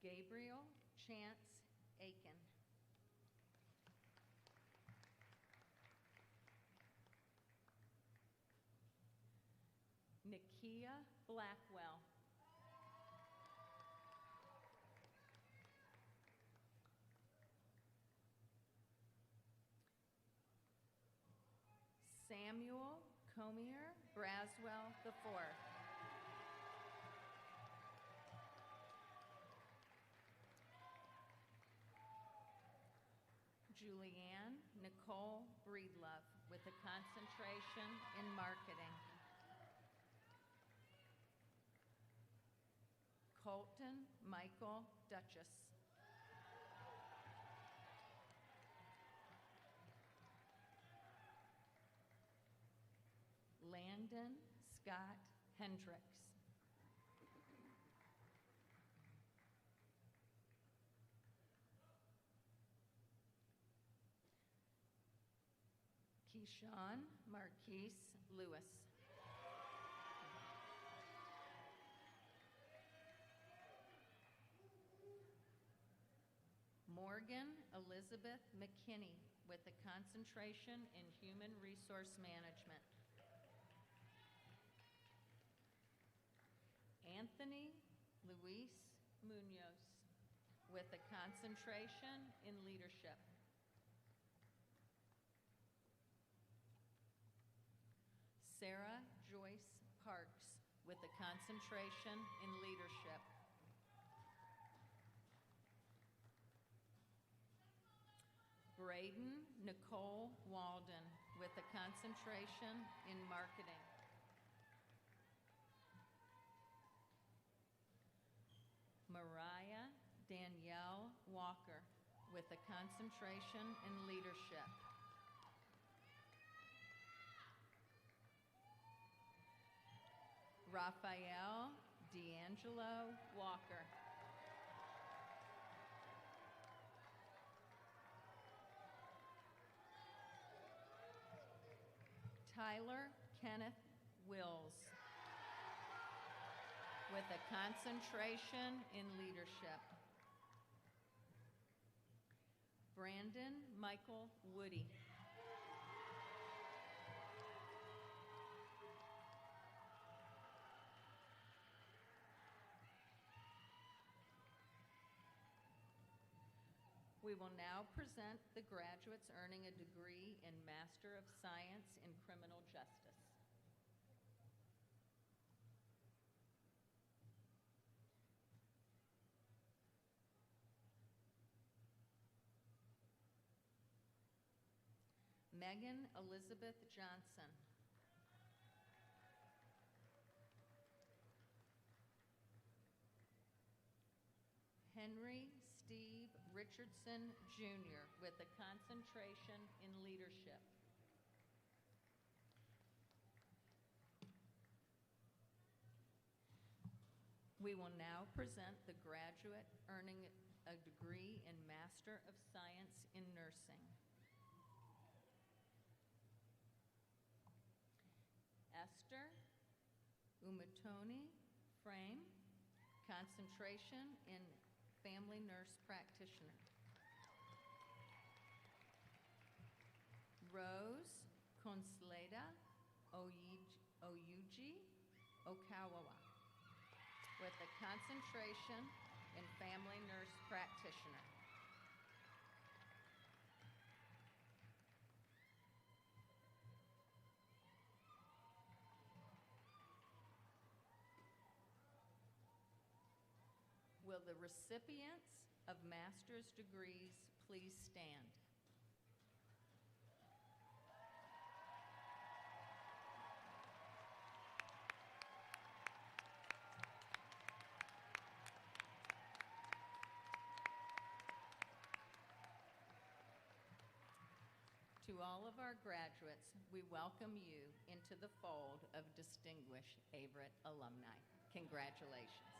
Gabriel Chance Aiken. Nakia Blackwell. Samuel Comier Braswell IV. Julianne Nicole Breedlove with a concentration in marketing. Colton Michael Duchess. Landon Scott Hendricks. Keyshawn Marquise Lewis. Morgan Elizabeth McKinney with a concentration in human resource management. Anthony Luis Munoz with a concentration in leadership. Sarah Joyce Parks with a concentration in leadership. Braden Nicole Walden with a concentration in marketing. Mariah Danielle Walker with a concentration in leadership. Raphael D'Angelo Walker. Tyler Kenneth Wills with a concentration in leadership. Brandon Michael Woody. We will now present the graduates earning a degree in Master of Science in Criminal Justice. Megan Elizabeth Johnson. Henry Steve Richardson Jr. with a concentration in leadership. We will now present the graduate earning a degree in Master of Science in Nursing. Esther Umatoni Frame, concentration in family nurse practitioner. Rose Consleda Oyuji Okawawa with a concentration in family nurse practitioner. Will the recipients of master's degrees please stand? To all of our graduates, we welcome you into the fold of distinguished Averett alumni. Congratulations.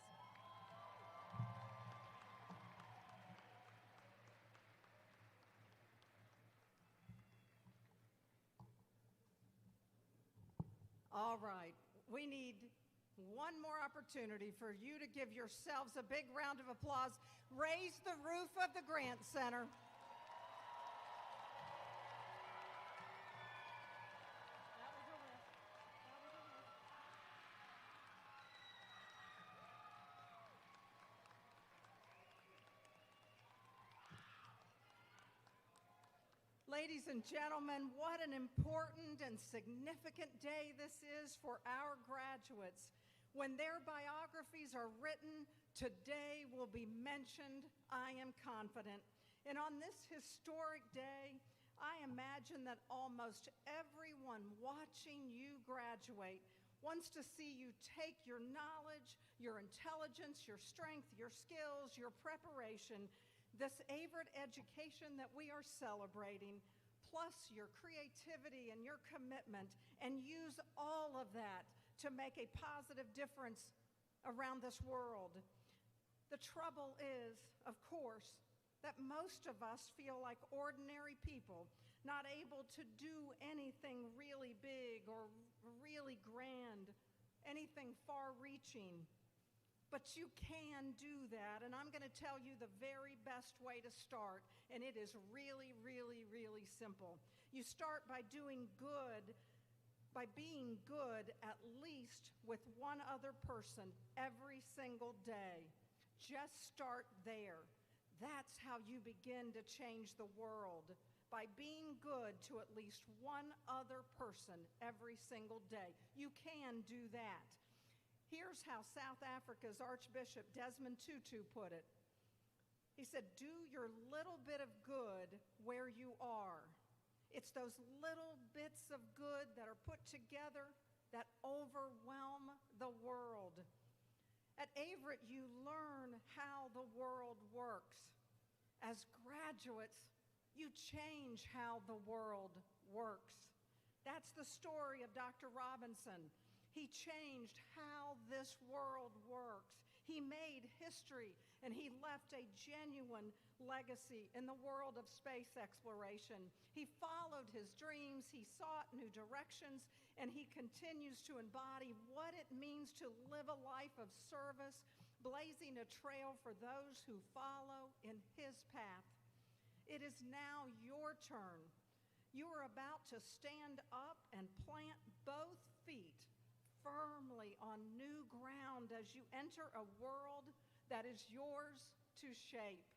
All right, we need one more opportunity for you to give yourselves a big round of applause. Raise the roof of the Grant Center. Ladies and gentlemen, what an important and significant day this is for our graduates. When their biographies are written, today will be mentioned, I am confident. And on this historic day, I imagine that almost everyone watching you graduate wants to see you take your knowledge, your intelligence, your strength, your skills, your preparation, this Averett education that we are celebrating, plus your creativity and your commitment, and use all of that to make a positive difference around this world. The trouble is, of course, that most of us feel like ordinary people, not able to do anything really big or really grand, anything far-reaching. But you can do that, and I'm going to tell you the very best way to start, and it is really, really, really simple. You start by doing good, by being good at least with one other person every single day. Just start there. That's how you begin to change the world, by being good to at least one other person every single day. You can do that. Here's how South Africa's Archbishop Desmond Tutu put it. He said, do your little bit of good where you are. It's those little bits of good that are put together that overwhelm the world. At Averett, you learn how the world works. As graduates, you change how the world works. That's the story of Dr. Robinson. He changed how this world works. He made history, and he left a genuine legacy in the world of space exploration. He followed his dreams, he sought new directions, and he continues to embody what it means to live a life of service, blazing a trail for those who follow in his path. It is now your turn. You are about to stand up and plant both feet firmly on new ground as you enter a world that is yours to shape.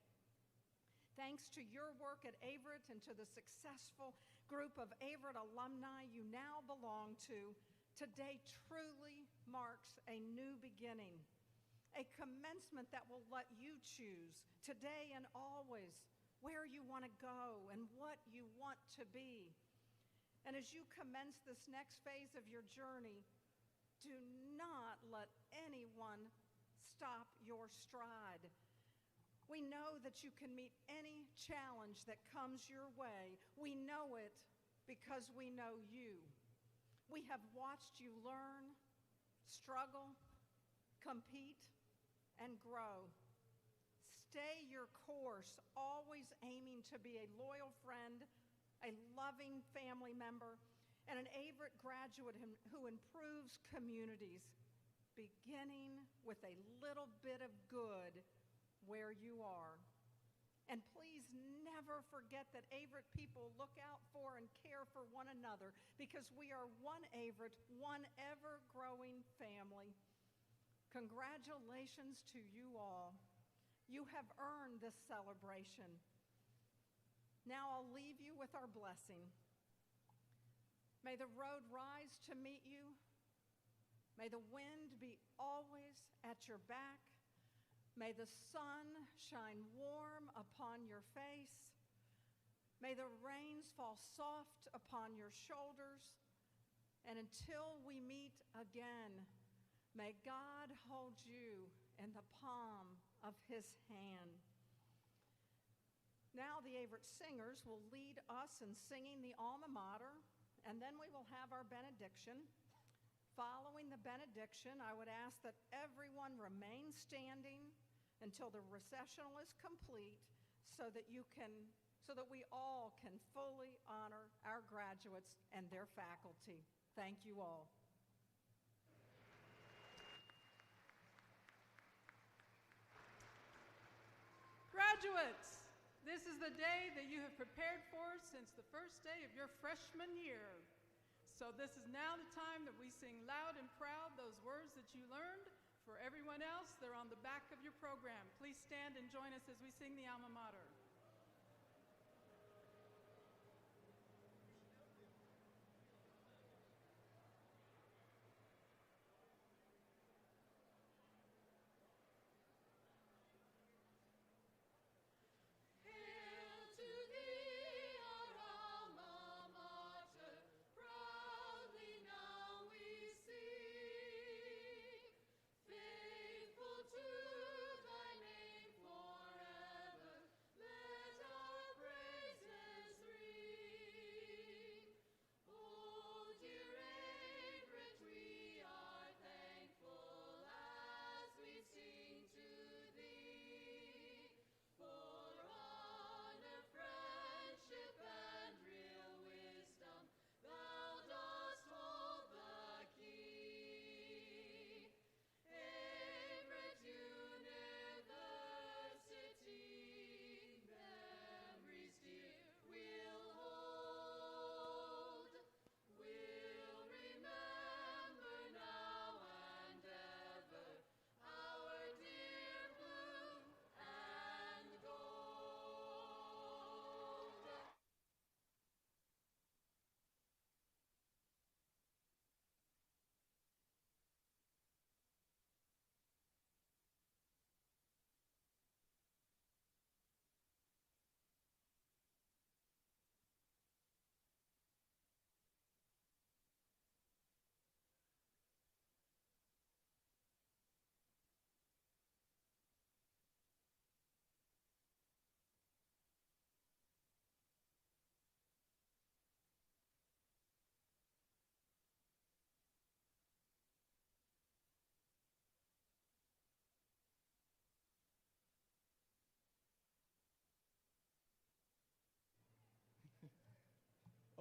Thanks to your work at Averett and to the successful group of Averett alumni you now belong to, today truly marks a new beginning, a commencement that will let you choose today and always where you want to go and what you want to be. And as you commence this next phase of your journey, do not let anyone stop your stride. We know that you can meet any challenge that comes your way. We know it because we know you. We have watched you learn, struggle, compete, and grow. Stay your course, always aiming to be a loyal friend, a loving family member, and an Averett graduate who improves communities, beginning with a little bit of good where you are. And please never forget that Averett people look out for and care for one another, because we are one Averett, one ever-growing family. Congratulations to you all. You have earned this celebration. Now I'll leave you with our blessing. May the road rise to meet you. May the wind be always at your back. May the sun shine warm upon your face. May the rains fall soft upon your shoulders. And until we meet again, may God hold you in the palm of his hand. Now the Averett singers will lead us in singing the alma mater, and then we will have our benediction. Following the benediction, I would ask that everyone remain standing until the recessional is complete, so that we all can fully honor our graduates and their faculty. Thank you all. Graduates, this is the day that you have prepared for since the first day of your freshman year. So this is now the time that we sing loud and proud those words that you learned. For everyone else, they're on the back of your program. Please stand and join us as we sing the alma mater. Hail to thee, our alma mater, proudly now we sing. Faithful to thy name forever, let our praises ring. Oh, dear Averett, we are thankful as we sing to thee. For honor, friendship, and real wisdom, thou dost hold the key. Averett University, memories dear we'll hold. We'll remember now and ever our dear blue and gold.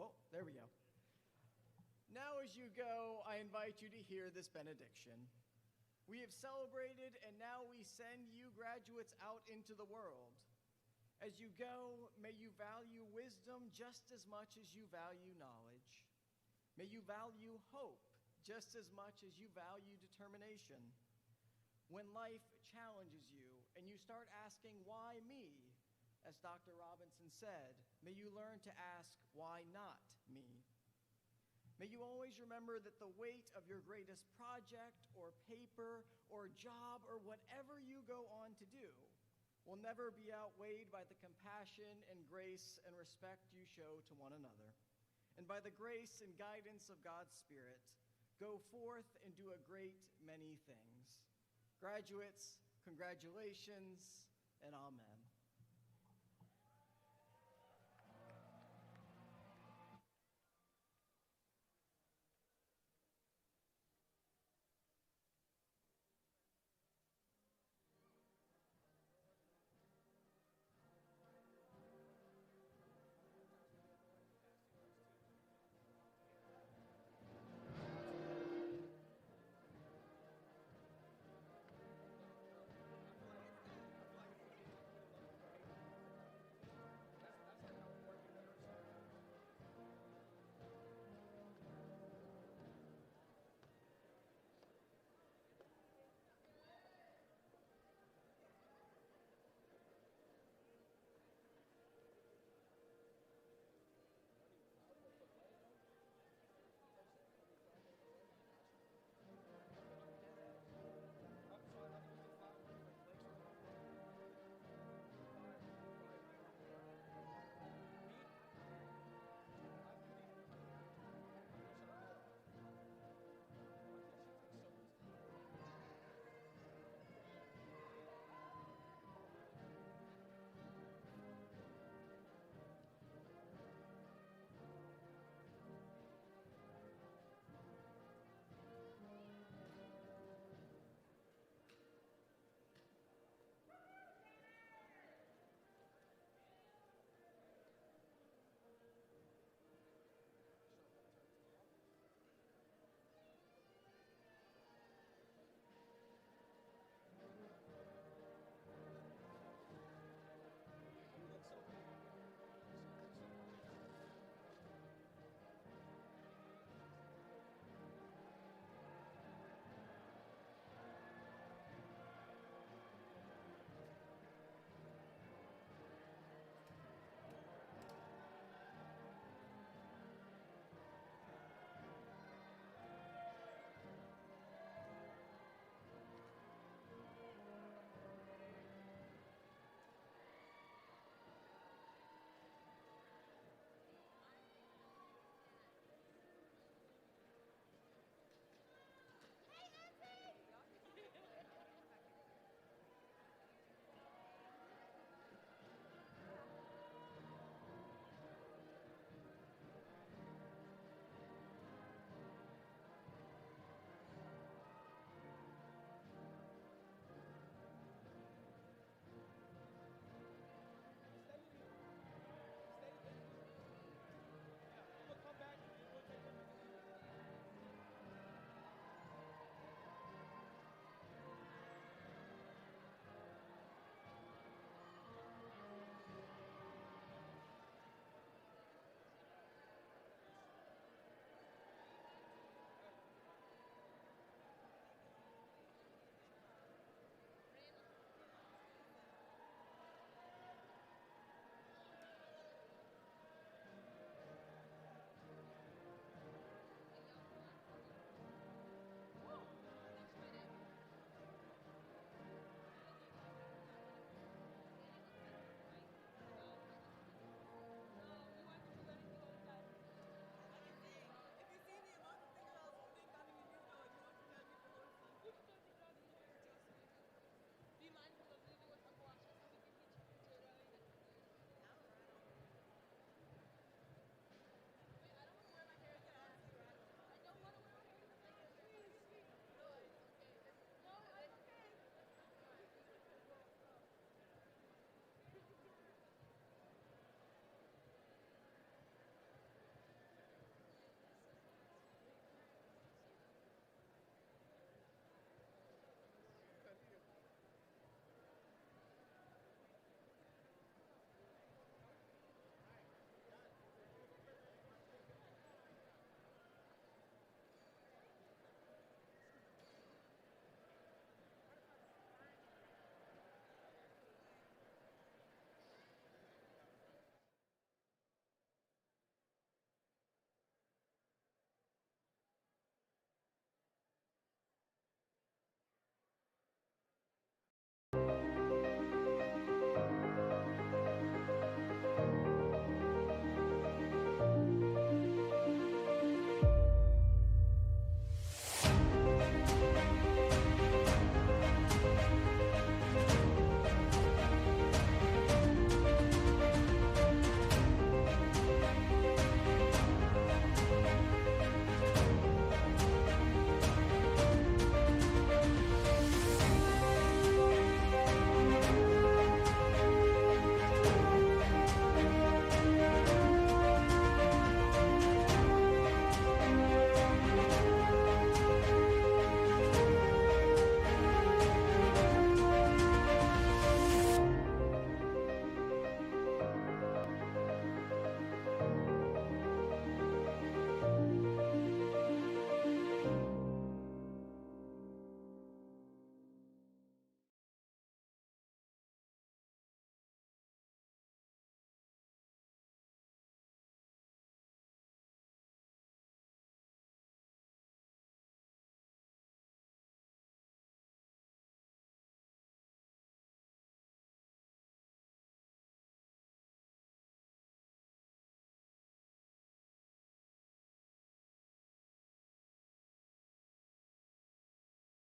Oh, there we go. Now, as you go, I invite you to hear this benediction. We have celebrated, and now we send you graduates out into the world. As you go, may you value wisdom just as much as you value knowledge. May you value hope just as much as you value determination. When life challenges you and you start asking, why me? As Dr. Robinson said, may you learn to ask, why not me? May you always remember that the weight of your greatest project or paper or job or whatever you go on to do will never be outweighed by the compassion and grace and respect you show to one another. And by the grace and guidance of God's Spirit, go forth and do a great many things. Graduates, congratulations and amen.